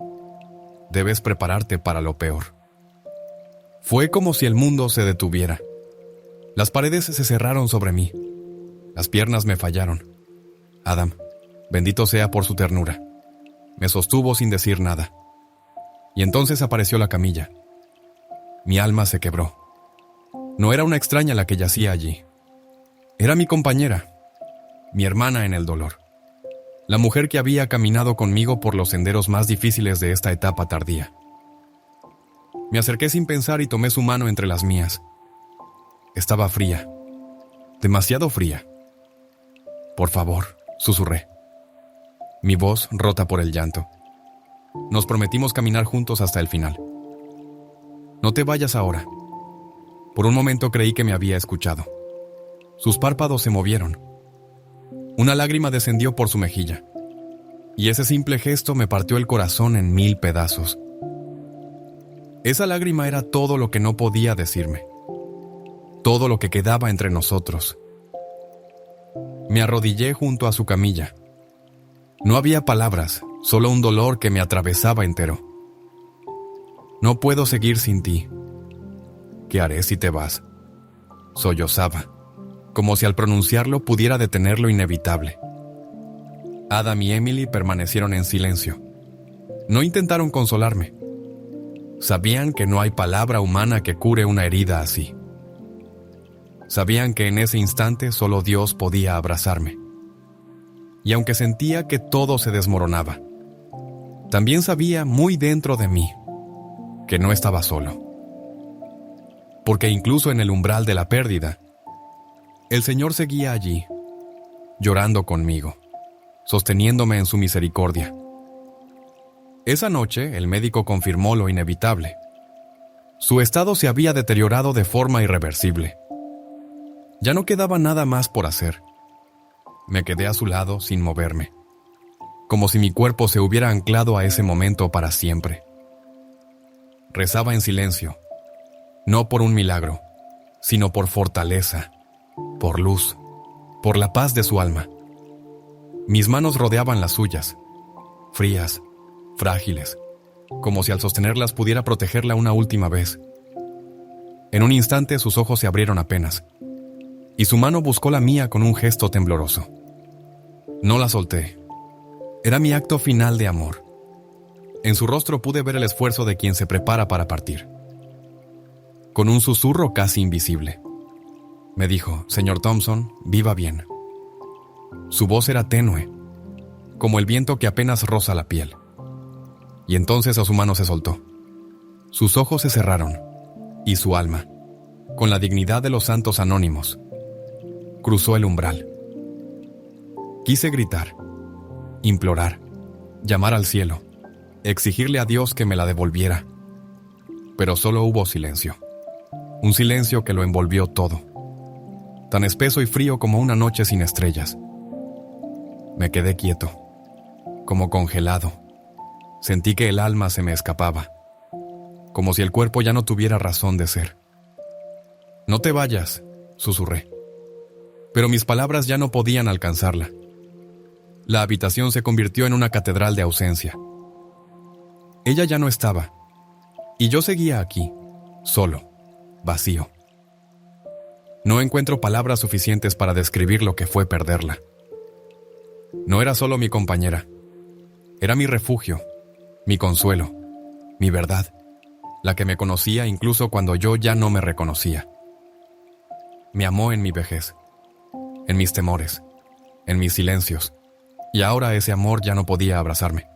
Debes prepararte para lo peor». Fue como si el mundo se detuviera. Las paredes se cerraron sobre mí. Las piernas me fallaron. Adam, bendito sea por su ternura, me sostuvo sin decir nada. Y entonces apareció la camilla. Mi alma se quebró. No era una extraña la que yacía allí. Era mi compañera, mi hermana en el dolor, la mujer que había caminado conmigo por los senderos más difíciles de esta etapa tardía. Me acerqué sin pensar y tomé su mano entre las mías. Estaba fría, demasiado fría. «Por favor», susurré, mi voz rota por el llanto. Nos prometimos caminar juntos hasta el final. «No te vayas ahora». Por un momento creí que me había escuchado. Sus párpados se movieron. Una lágrima descendió por su mejilla, y ese simple gesto me partió el corazón en 1000 pedazos. Esa lágrima era todo lo que no podía decirme, todo lo que quedaba entre nosotros. Me arrodillé junto a su camilla. No había palabras, solo un dolor que me atravesaba entero. No puedo seguir sin ti. ¿Qué haré si te vas? Sollozaba, como si al pronunciarlo pudiera detener lo inevitable. Adam y Emily permanecieron en silencio. No intentaron consolarme. Sabían que no hay palabra humana que cure una herida así. Sabían que en ese instante solo Dios podía abrazarme. Y aunque sentía que todo se desmoronaba, también sabía muy dentro de mí que no estaba solo. Porque incluso en el umbral de la pérdida, el Señor seguía allí, llorando conmigo, sosteniéndome en su misericordia. Esa noche, el médico confirmó lo inevitable. Su estado se había deteriorado de forma irreversible. Ya no quedaba nada más por hacer. Me quedé a su lado sin moverme, como si mi cuerpo se hubiera anclado a ese momento para siempre. Rezaba en silencio, no por un milagro, sino por fortaleza, por luz, por la paz de su alma. Mis manos rodeaban las suyas, frías, frágiles, como si al sostenerlas pudiera protegerla una última vez. En un instante sus ojos se abrieron apenas, y su mano buscó la mía con un gesto tembloroso. No la solté. Era mi acto final de amor. En su rostro pude ver el esfuerzo de quien se prepara para partir. Con un susurro casi invisible, me dijo: «Señor Thompson, viva bien». Su voz era tenue, como el viento que apenas roza la piel. Y entonces a su mano se soltó. Sus ojos se cerraron, y su alma, con la dignidad de los santos anónimos, cruzó el umbral. Quise gritar, implorar, llamar al cielo, exigirle a Dios que me la devolviera. Pero solo hubo silencio. Un silencio que lo envolvió todo, tan espeso y frío como una noche sin estrellas. Me quedé quieto, como congelado. Sentí que el alma se me escapaba, como si el cuerpo ya no tuviera razón de ser. «No te vayas», susurré. Pero mis palabras ya no podían alcanzarla. La habitación se convirtió en una catedral de ausencia. Ella ya no estaba, y yo seguía aquí, solo, vacío. No encuentro palabras suficientes para describir lo que fue perderla. No era solo mi compañera, era mi refugio, mi consuelo, mi verdad, la que me conocía incluso cuando yo ya no me reconocía. Me amó en mi vejez, en mis temores, en mis silencios, y ahora ese amor ya no podía abrazarme.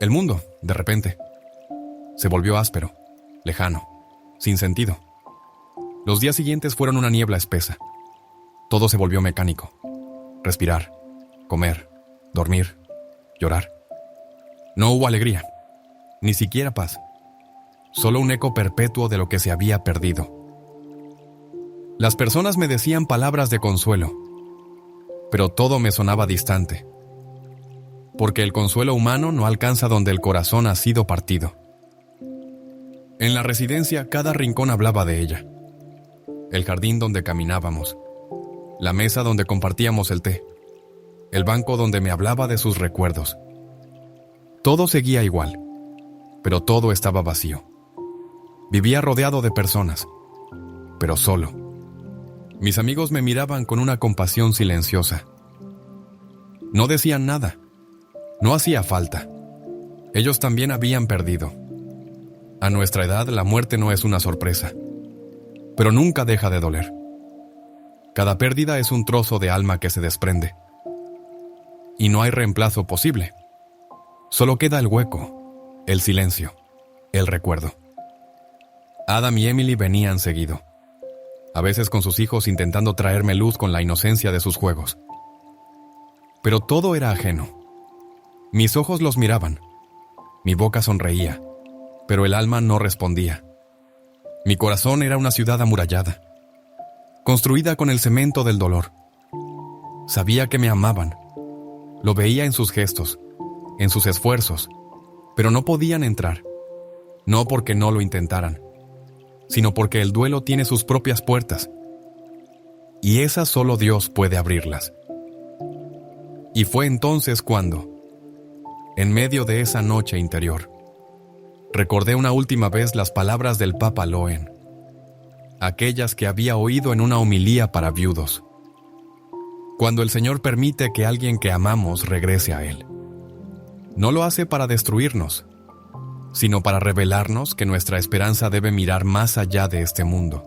El mundo, de repente, se volvió áspero, lejano, sin sentido. Los días siguientes fueron una niebla espesa. Todo se volvió mecánico. Respirar, comer, dormir, llorar. No hubo alegría, ni siquiera paz. Solo un eco perpetuo de lo que se había perdido. Las personas me decían palabras de consuelo, pero todo me sonaba distante. Porque el consuelo humano no alcanza donde el corazón ha sido partido. En la residencia, cada rincón hablaba de ella. El jardín donde caminábamos, la mesa donde compartíamos el té, el banco donde me hablaba de sus recuerdos. Todo seguía igual, pero todo estaba vacío. Vivía rodeado de personas, pero solo. Mis amigos me miraban con una compasión silenciosa. No decían nada. No hacía falta. Ellos también habían perdido. A nuestra edad, la muerte no es una sorpresa, pero nunca deja de doler. Cada pérdida es un trozo de alma que se desprende. Y no hay reemplazo posible. Solo queda el hueco, el silencio, el recuerdo. Adam y Emily venían seguido, a veces con sus hijos intentando traerme luz con la inocencia de sus juegos. Pero todo era ajeno. Mis ojos los miraban, mi boca sonreía, pero el alma no respondía. Mi corazón era una ciudad amurallada, construida con el cemento del dolor. Sabía que me amaban, lo veía en sus gestos, en sus esfuerzos, pero no podían entrar, no porque no lo intentaran, sino porque el duelo tiene sus propias puertas, y esas solo Dios puede abrirlas. Y fue entonces cuando, en medio de esa noche interior, recordé una última vez las palabras del Papa Loen, aquellas que había oído en una homilía para viudos. Cuando el Señor permite que alguien que amamos regrese a Él, no lo hace para destruirnos, sino para revelarnos que nuestra esperanza debe mirar más allá de este mundo.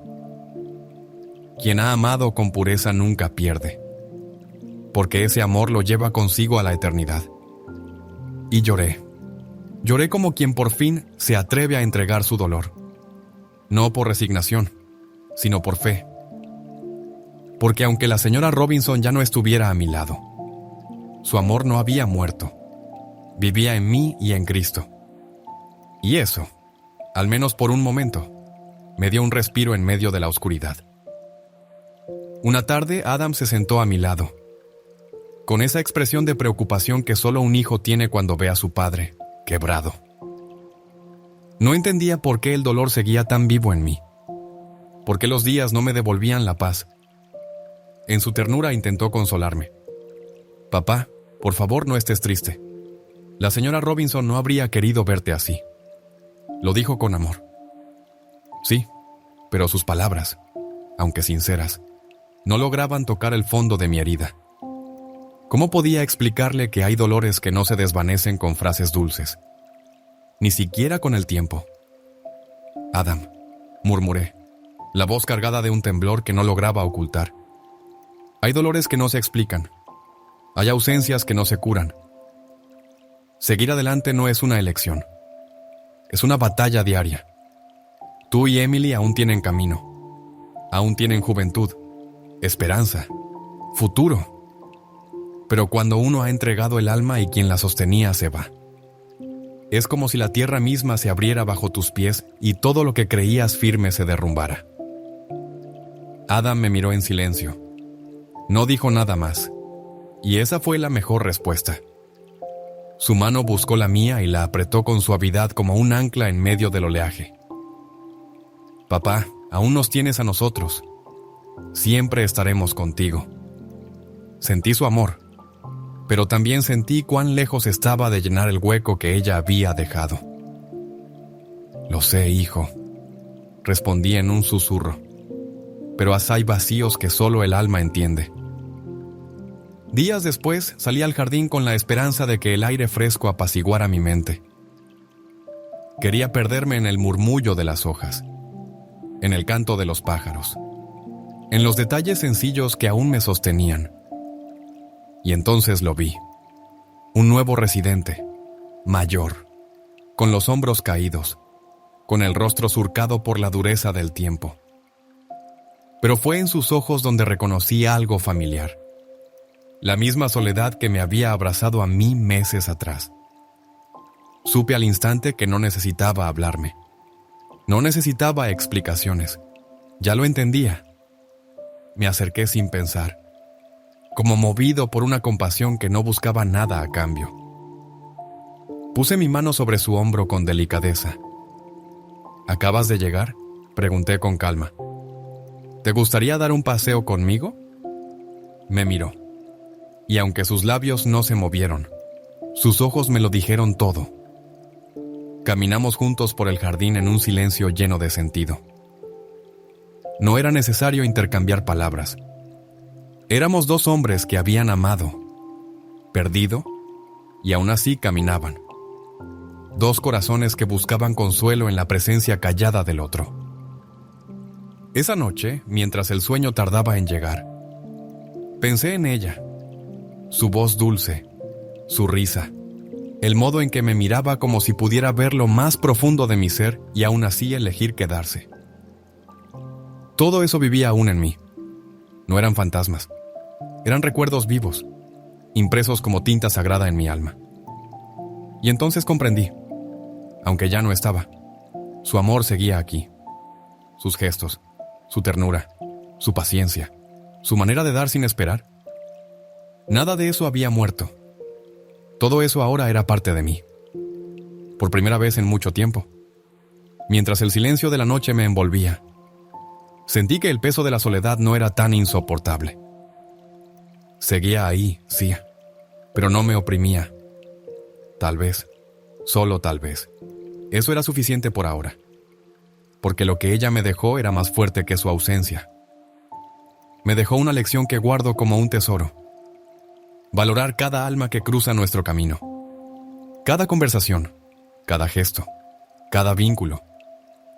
Quien ha amado con pureza nunca pierde, porque ese amor lo lleva consigo a la eternidad. Y lloré. Lloré como quien por fin se atreve a entregar su dolor, no por resignación, sino por fe. Porque aunque la señora Robinson ya no estuviera a mi lado, su amor no había muerto. Vivía en mí y en Cristo. Y eso, al menos por un momento, me dio un respiro en medio de la oscuridad. Una tarde, Adam se sentó a mi lado, con esa expresión de preocupación que solo un hijo tiene cuando ve a su padre, quebrado. No entendía por qué el dolor seguía tan vivo en mí, por qué los días no me devolvían la paz. En su ternura intentó consolarme. «Papá, por favor no estés triste. La señora Robinson no habría querido verte así». Lo dijo con amor. Sí, pero sus palabras, aunque sinceras, no lograban tocar el fondo de mi herida. ¿Cómo podía explicarle que hay dolores que no se desvanecen con frases dulces? Ni siquiera con el tiempo. «Adam», murmuré, la voz cargada de un temblor que no lograba ocultar. «Hay dolores que no se explican. Hay ausencias que no se curan. Seguir adelante no es una elección. Es una batalla diaria. Tú y Emily aún tienen camino. Aún tienen juventud, esperanza, futuro. Pero cuando uno ha entregado el alma y quien la sostenía se va, es como si la tierra misma se abriera bajo tus pies y todo lo que creías firme se derrumbara». Adam me miró en silencio. No dijo nada más, y esa fue la mejor respuesta. Su mano buscó la mía y la apretó con suavidad como un ancla en medio del oleaje. «Papá, aún nos tienes a nosotros. Siempre estaremos contigo». Sentí su amor, pero también sentí cuán lejos estaba de llenar el hueco que ella había dejado. «Lo sé, hijo», respondí en un susurro, «pero hay vacíos que solo el alma entiende». Días después salí al jardín con la esperanza de que el aire fresco apaciguara mi mente. Quería perderme en el murmullo de las hojas, en el canto de los pájaros, en los detalles sencillos que aún me sostenían. Y entonces lo vi. Un nuevo residente, mayor, con los hombros caídos, con el rostro surcado por la dureza del tiempo. Pero fue en sus ojos donde reconocí algo familiar. La misma soledad que me había abrazado a mí meses atrás. Supe al instante que no necesitaba hablarme. No necesitaba explicaciones. Ya lo entendía. Me acerqué sin pensar, como movido por una compasión que no buscaba nada a cambio. Puse mi mano sobre su hombro con delicadeza. «¿Acabas de llegar?», pregunté con calma. «¿Te gustaría dar un paseo conmigo?». Me miró. Y aunque sus labios no se movieron, sus ojos me lo dijeron todo. Caminamos juntos por el jardín en un silencio lleno de sentido. No era necesario intercambiar palabras. Éramos dos hombres que habían amado, perdido, y aún así caminaban. Dos corazones que buscaban consuelo en la presencia callada del otro. Esa noche, mientras el sueño tardaba en llegar, pensé en ella. Su voz dulce, su risa, el modo en que me miraba como si pudiera ver lo más profundo de mi ser y aún así elegir quedarse. Todo eso vivía aún en mí. No eran fantasmas, eran recuerdos vivos, impresos como tinta sagrada en mi alma. Y entonces comprendí, aunque ya no estaba, su amor seguía aquí. Sus gestos, su ternura, su paciencia, su manera de dar sin esperar. Nada de eso había muerto. Todo eso ahora era parte de mí. Por primera vez en mucho tiempo. Mientras el silencio de la noche me envolvía, sentí que el peso de la soledad no era tan insoportable. Seguía ahí, sí, pero no me oprimía. Tal vez, solo tal vez, Eso era suficiente por ahora, porque lo que ella me dejó era más fuerte que su ausencia. Me dejó una lección que guardo como un tesoro. Valorar cada alma que cruza nuestro camino. Cada conversación, cada gesto, cada vínculo,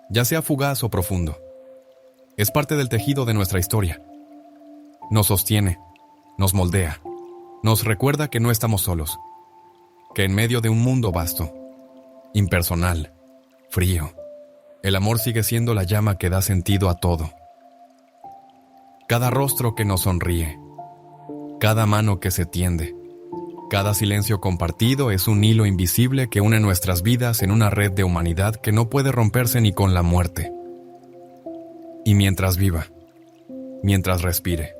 ya sea fugaz o profundo, es parte del tejido de nuestra historia. Nos sostiene, nos moldea, nos recuerda que no estamos solos, que en medio de un mundo vasto, impersonal, frío, el amor sigue siendo la llama que da sentido a todo. Cada rostro que nos sonríe, cada mano que se tiende, cada silencio compartido es un hilo invisible que une nuestras vidas en una red de humanidad que no puede romperse ni con la muerte. Y mientras viva, mientras respire,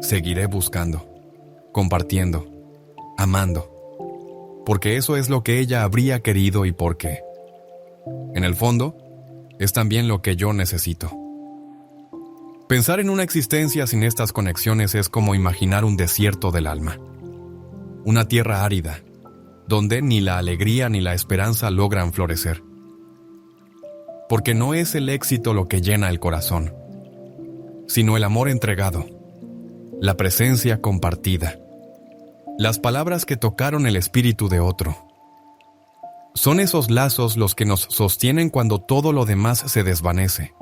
seguiré buscando, compartiendo, amando, porque eso es lo que ella habría querido y porque, en el fondo, es también lo que yo necesito. Pensar en una existencia sin estas conexiones es como imaginar un desierto del alma. Una tierra árida, donde ni la alegría ni la esperanza logran florecer. Porque no es el éxito lo que llena el corazón, sino el amor entregado, la presencia compartida, las palabras que tocaron el espíritu de otro. Son esos lazos los que nos sostienen cuando todo lo demás se desvanece.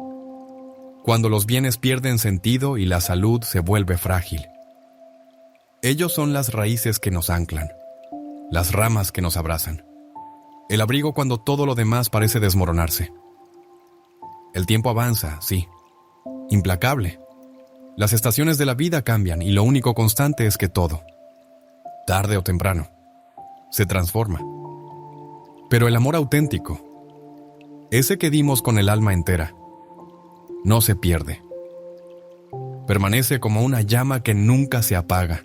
Cuando los bienes pierden sentido y la salud se vuelve frágil. Ellos son las raíces que nos anclan, las ramas que nos abrazan, el abrigo cuando todo lo demás parece desmoronarse. El tiempo avanza, sí, implacable. Las estaciones de la vida cambian y lo único constante es que todo, tarde o temprano, se transforma. Pero el amor auténtico, ese que dimos con el alma entera, no se pierde. Permanece como una llama que nunca se apaga.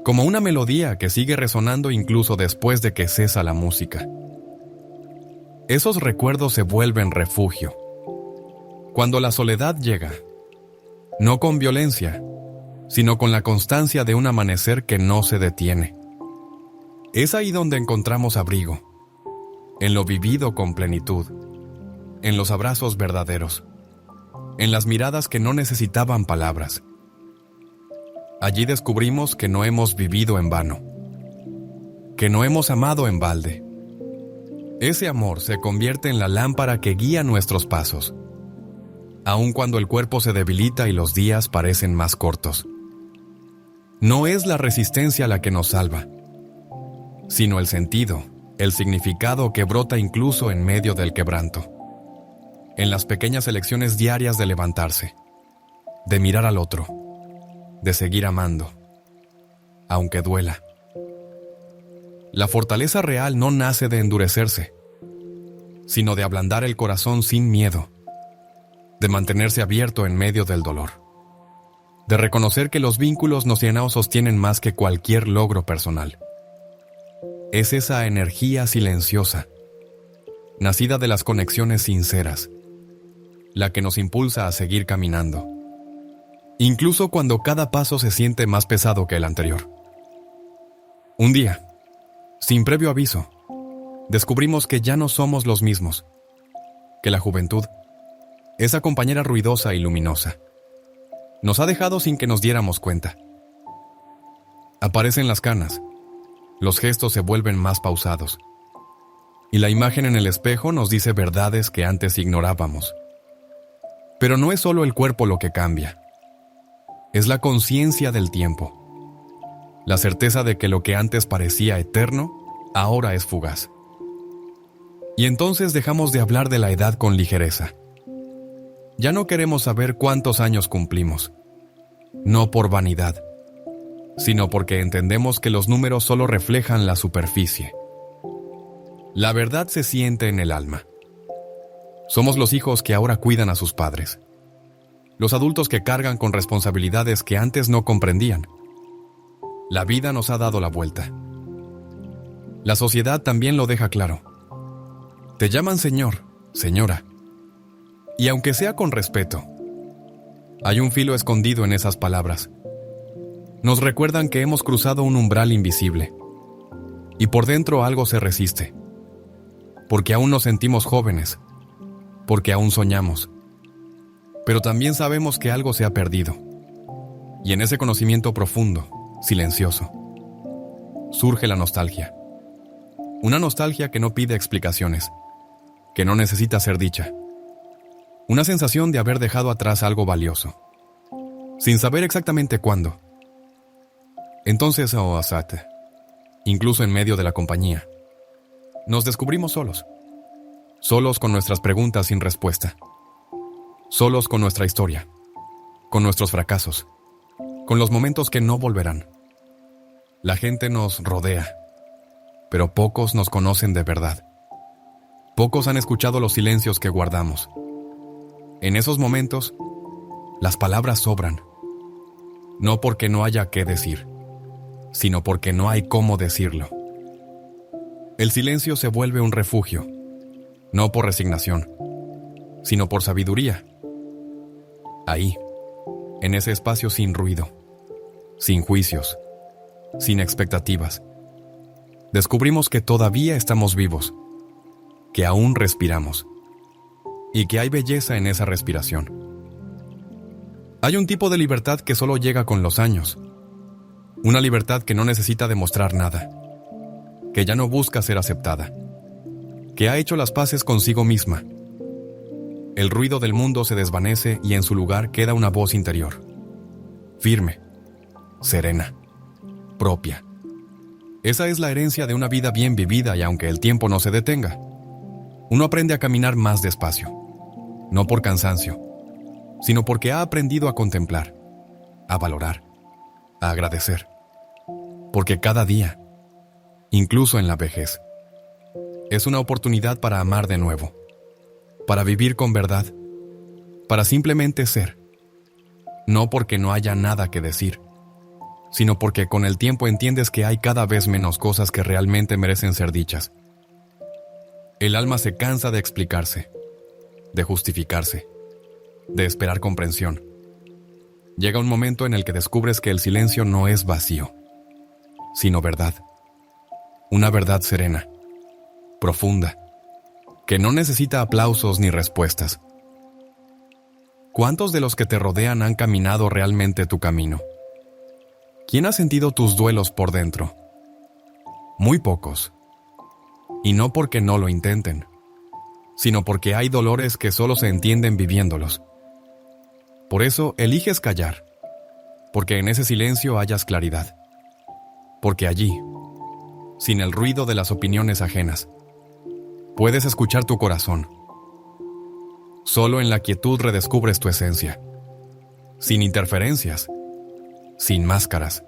Como una melodía que sigue resonando incluso después de que cesa la música. Esos recuerdos se vuelven refugio. Cuando la soledad llega, no con violencia, sino con la constancia de un amanecer que no se detiene. Es ahí donde encontramos abrigo, en lo vivido con plenitud, en los abrazos verdaderos, en las miradas que no necesitaban palabras. Allí descubrimos que no hemos vivido en vano, que no hemos amado en balde. Ese amor se convierte en la lámpara que guía nuestros pasos, aun cuando el cuerpo se debilita y los días parecen más cortos. No es la resistencia la que nos salva, sino el sentido, el significado que brota incluso en medio del quebranto. En las pequeñas elecciones diarias de levantarse, de mirar al otro, de seguir amando, aunque duela. La fortaleza real no nace de endurecerse, sino de ablandar el corazón sin miedo, de mantenerse abierto en medio del dolor, de reconocer que los vínculos nos sostienen más que cualquier logro personal. Es esa energía silenciosa, nacida de las conexiones sinceras, la que nos impulsa a seguir caminando, incluso cuando cada paso se siente más pesado que el anterior. Un día, sin previo aviso, descubrimos que ya no somos los mismos, que la juventud, esa compañera ruidosa y luminosa, nos ha dejado sin que nos diéramos cuenta. Aparecen las canas, los gestos se vuelven más pausados, y la imagen en el espejo nos dice verdades que antes ignorábamos. Pero no es solo el cuerpo lo que cambia, es la conciencia del tiempo, la certeza de que lo que antes parecía eterno, ahora es fugaz. Y entonces dejamos de hablar de la edad con ligereza. Ya no queremos saber cuántos años cumplimos, no por vanidad, sino porque entendemos que los números solo reflejan la superficie. La verdad se siente en el alma. Somos los hijos que ahora cuidan a sus padres, los adultos que cargan con responsabilidades que antes no comprendían. La vida nos ha dado la vuelta. La sociedad también lo deja claro. Te llaman señor, señora. Y aunque sea con respeto, hay un filo escondido en esas palabras. Nos recuerdan que hemos cruzado un umbral invisible, y por dentro algo se resiste. porque aún nos sentimos jóvenes, porque aún soñamos. Pero también sabemos que algo se ha perdido. Y en ese conocimiento profundo, silencioso, surge la nostalgia. Una nostalgia que no pide explicaciones, que no necesita ser dicha. Una sensación de haber dejado atrás algo valioso, sin saber exactamente cuándo. Entonces, oh Asat, incluso en medio de la compañía, nos descubrimos solos. Solos con nuestras preguntas sin respuesta. Solos con nuestra historia, con nuestros fracasos, con los momentos que no volverán. La gente nos rodea, pero pocos nos conocen de verdad. Pocos han escuchado los silencios que guardamos. En esos momentos, las palabras sobran. No porque no haya qué decir, sino porque no hay cómo decirlo. El silencio se vuelve un refugio, no por resignación, sino por sabiduría. Ahí, en ese espacio sin ruido, sin juicios, sin expectativas, descubrimos que todavía estamos vivos, que aún respiramos, y que hay belleza en esa respiración. Hay un tipo de libertad que solo llega con los años, una libertad que no necesita demostrar nada, que ya no busca ser aceptada, que ha hecho las paces consigo misma. El ruido del mundo se desvanece y en su lugar queda una voz interior, firme, serena, propia. Esa es la herencia de una vida bien vivida y aunque el tiempo no se detenga, uno aprende a caminar más despacio, no por cansancio, sino porque ha aprendido a contemplar, a valorar, a agradecer. Porque cada día, incluso en la vejez, es una oportunidad para amar de nuevo, para vivir con verdad, para simplemente ser. No porque no haya nada que decir, sino porque con el tiempo entiendes que hay cada vez menos cosas que realmente merecen ser dichas. El alma se cansa de explicarse, de justificarse, de esperar comprensión. Llega un momento en el que descubres que el silencio no es vacío, sino verdad. Una verdad serena, profunda, que no necesita aplausos ni respuestas. ¿Cuántos de los que te rodean han caminado realmente tu camino? ¿Quién ha sentido tus duelos por dentro? Muy pocos. Y no porque no lo intenten, sino porque hay dolores que solo se entienden viviéndolos. Por eso eliges callar, porque en ese silencio hallas claridad. Porque allí, sin el ruido de las opiniones ajenas, puedes escuchar tu corazón. Solo en la quietud redescubres tu esencia, sin interferencias, sin máscaras,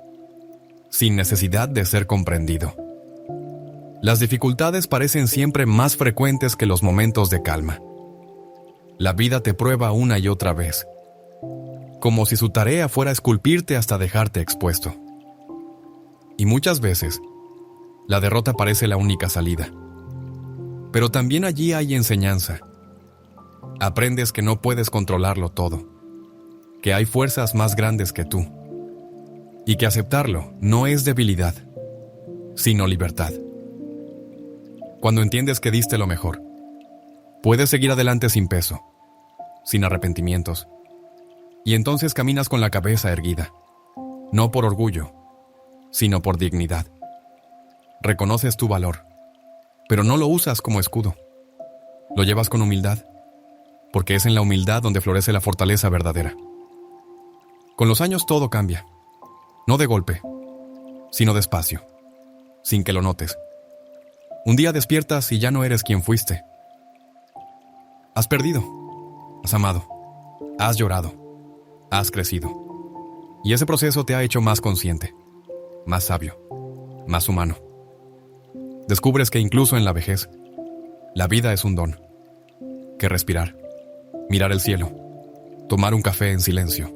sin necesidad de ser comprendido. Las dificultades parecen siempre más frecuentes que los momentos de calma. La vida te prueba una y otra vez, como si su tarea fuera esculpirte hasta dejarte expuesto. Y muchas veces, la derrota parece la única salida. Pero también allí hay enseñanza. Aprendes que no puedes controlarlo todo, que hay fuerzas más grandes que tú, y que aceptarlo no es debilidad, sino libertad. Cuando entiendes que diste lo mejor, puedes seguir adelante sin peso, sin arrepentimientos, y entonces caminas con la cabeza erguida, no por orgullo, sino por dignidad. Reconoces tu valor, pero no lo usas como escudo. Lo llevas con humildad, porque es en la humildad donde florece la fortaleza verdadera. Con los años todo cambia, no de golpe, sino despacio, sin que lo notes. Un día despiertas y ya no eres quien fuiste. Has perdido, has amado, has llorado, has crecido. Y ese proceso te ha hecho más consciente, más sabio, más humano. Descubres que incluso en la vejez, la vida es un don. Que respirar, mirar el cielo, tomar un café en silencio,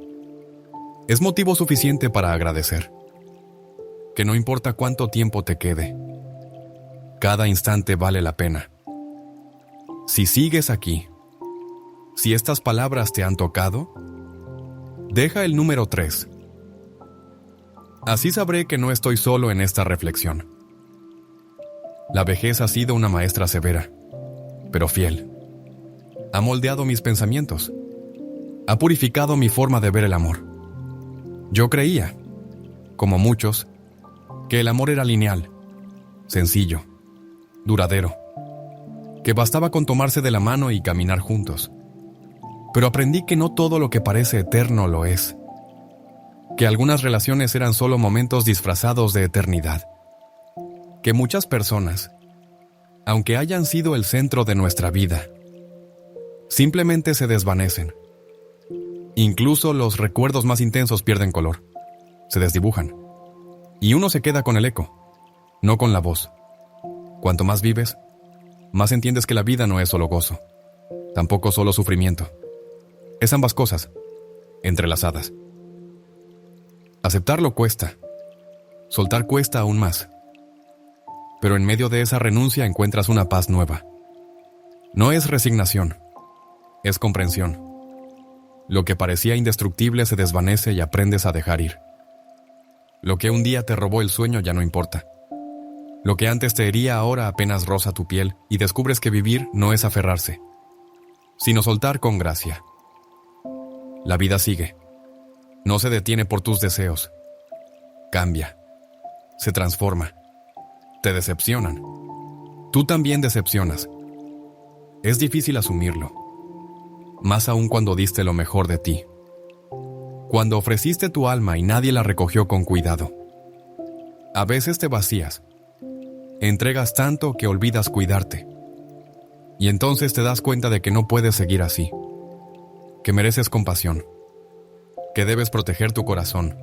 es motivo suficiente para agradecer. Que no importa cuánto tiempo te quede, cada instante vale la pena. Si sigues aquí, si estas palabras te han tocado, deja el número 3. Así sabré que no estoy solo en esta reflexión. La vejez ha sido una maestra severa, pero fiel. Ha moldeado mis pensamientos. Ha purificado mi forma de ver el amor. Yo creía, como muchos, que el amor era lineal, sencillo, duradero, que bastaba con tomarse de la mano y caminar juntos. Pero aprendí que no todo lo que parece eterno lo es, que algunas relaciones eran solo momentos disfrazados de eternidad, que muchas personas, aunque hayan sido el centro de nuestra vida, simplemente se desvanecen. Incluso los recuerdos más intensos pierden color, se desdibujan, y uno se queda con el eco, no con la voz. Cuanto más vives, más entiendes que la vida no es solo gozo, tampoco solo sufrimiento. Es ambas cosas, entrelazadas. Aceptarlo cuesta, soltar cuesta aún más. Pero en medio de esa renuncia encuentras una paz nueva. No es resignación, es comprensión. Lo que parecía indestructible se desvanece y aprendes a dejar ir. Lo que un día te robó el sueño ya no importa. Lo que antes te hería ahora apenas roza tu piel y descubres que vivir no es aferrarse, sino soltar con gracia. La vida sigue. No se detiene por tus deseos. Cambia. Se transforma. Te decepcionan. Tú también decepcionas. Es difícil asumirlo. Más aún cuando diste lo mejor de ti. Cuando ofreciste tu alma y nadie la recogió con cuidado. A veces te vacías. Entregas tanto que olvidas cuidarte. Y entonces te das cuenta de que no puedes seguir así. Que mereces compasión. Que debes proteger tu corazón.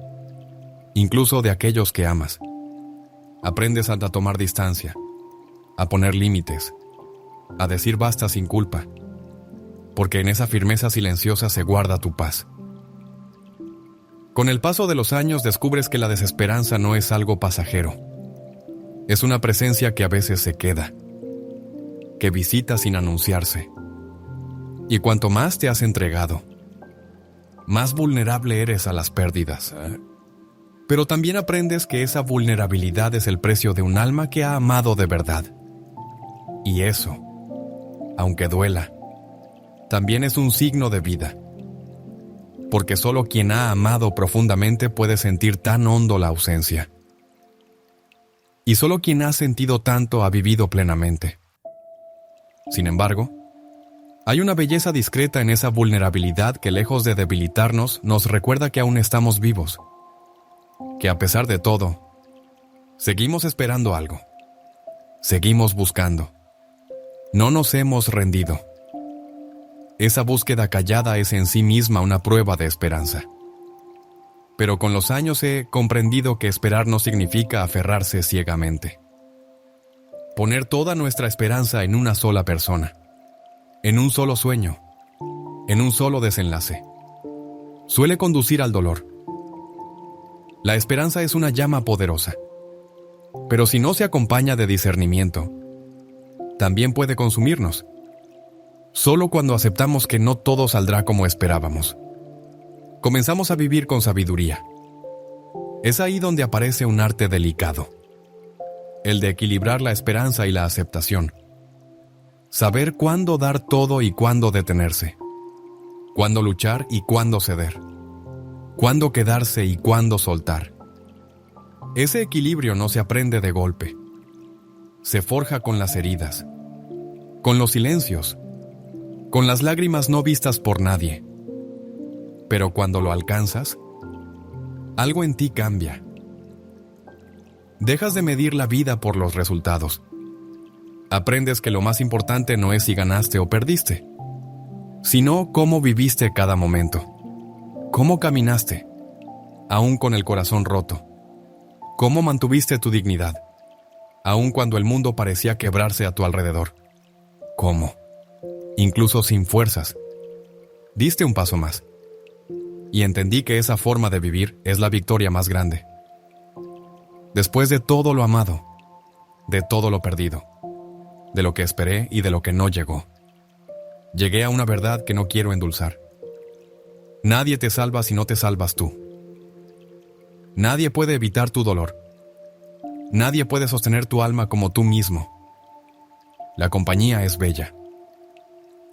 Incluso de aquellos que amas. Aprendes a tomar distancia. A poner límites. A decir basta sin culpa. Porque en esa firmeza silenciosa se guarda tu paz. Con el paso de los años descubres que la desesperanza no es algo pasajero. Es una presencia que a veces se queda, que visita sin anunciarse. Y cuanto más te has entregado, más vulnerable eres a las pérdidas. Pero también aprendes que esa vulnerabilidad es el precio de un alma que ha amado de verdad. Y eso, aunque duela, también es un signo de vida. Porque solo quien ha amado profundamente puede sentir tan hondo la ausencia. Y solo quien ha sentido tanto ha vivido plenamente. Sin embargo, hay una belleza discreta en esa vulnerabilidad que, lejos de debilitarnos, nos recuerda que aún estamos vivos. Que a pesar de todo, seguimos esperando algo. Seguimos buscando. No nos hemos rendido. Esa búsqueda callada es en sí misma una prueba de esperanza. Pero con los años he comprendido que esperar no significa aferrarse ciegamente. Poner toda nuestra esperanza en una sola persona, en un solo sueño, en un solo desenlace, suele conducir al dolor. La esperanza es una llama poderosa, pero si no se acompaña de discernimiento, también puede consumirnos. Solo cuando aceptamos que no todo saldrá como esperábamos, comenzamos a vivir con sabiduría. Es ahí donde aparece un arte delicado, el de equilibrar la esperanza y la aceptación. Saber cuándo dar todo y cuándo detenerse, cuándo luchar y cuándo ceder, cuándo quedarse y cuándo soltar. Ese equilibrio no se aprende de golpe. Se forja con las heridas, con los silencios, con las lágrimas no vistas por nadie. Pero cuando lo alcanzas, algo en ti cambia. Dejas de medir la vida por los resultados. Aprendes que lo más importante no es si ganaste o perdiste, sino cómo viviste cada momento. Cómo caminaste, aún con el corazón roto. Cómo mantuviste tu dignidad, aún cuando el mundo parecía quebrarse a tu alrededor. Cómo, incluso sin fuerzas, diste un paso más. Y entendí que esa forma de vivir es la victoria más grande. Después de todo lo amado, de todo lo perdido, de lo que esperé y de lo que no llegó, llegué a una verdad que no quiero endulzar. Nadie te salva si no te salvas tú. Nadie puede evitar tu dolor. Nadie puede sostener tu alma como tú mismo. La compañía es bella,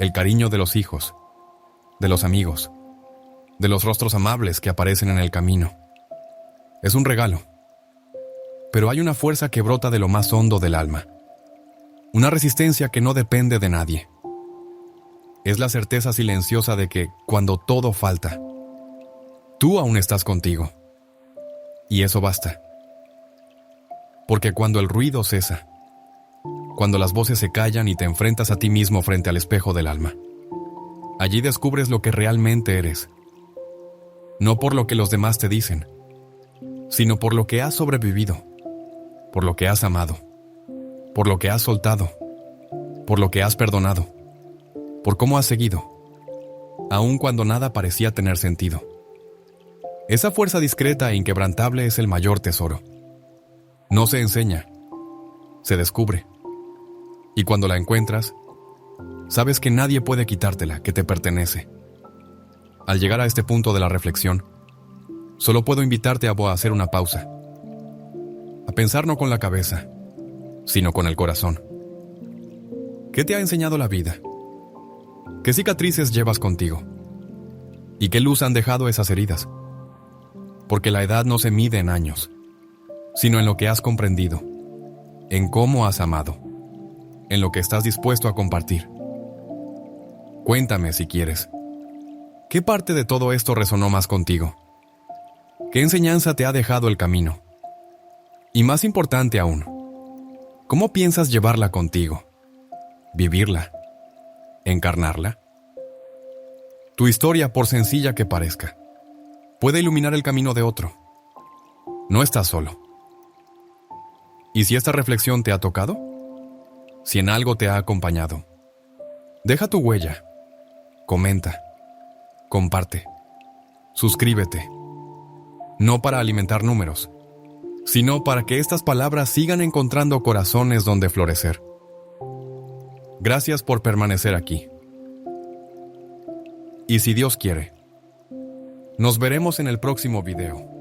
el cariño de los hijos, de los amigos, de los rostros amables que aparecen en el camino. Es un regalo. Pero hay una fuerza que brota de lo más hondo del alma. Una resistencia que no depende de nadie. Es la certeza silenciosa de que, cuando todo falta, tú aún estás contigo. Y eso basta. Porque cuando el ruido cesa, cuando las voces se callan y te enfrentas a ti mismo frente al espejo del alma, allí descubres lo que realmente eres. No por lo que los demás te dicen, sino por lo que has sobrevivido, por lo que has amado, por lo que has soltado, por lo que has perdonado, por cómo has seguido, aun cuando nada parecía tener sentido. Esa fuerza discreta e inquebrantable es el mayor tesoro. No se enseña, se descubre. Y cuando la encuentras, sabes que nadie puede quitártela, que te pertenece. Al llegar a este punto de la reflexión, solo puedo invitarte a hacer una pausa. A pensar no con la cabeza, sino con el corazón. ¿Qué te ha enseñado la vida? ¿Qué cicatrices llevas contigo? ¿Y qué luz han dejado esas heridas? Porque la edad no se mide en años, sino en lo que has comprendido, en cómo has amado, en lo que estás dispuesto a compartir. Cuéntame si quieres. ¿Qué parte de todo esto resonó más contigo? ¿Qué enseñanza te ha dejado el camino? Y más importante aún, ¿cómo piensas llevarla contigo? ¿Vivirla? ¿Encarnarla? Tu historia, por sencilla que parezca, puede iluminar el camino de otro. No estás solo. ¿Y si esta reflexión te ha tocado? Si en algo te ha acompañado, deja tu huella, comenta, comparte, suscríbete. No para alimentar números, sino para que estas palabras sigan encontrando corazones donde florecer. Gracias por permanecer aquí. Y si Dios quiere, nos veremos en el próximo video.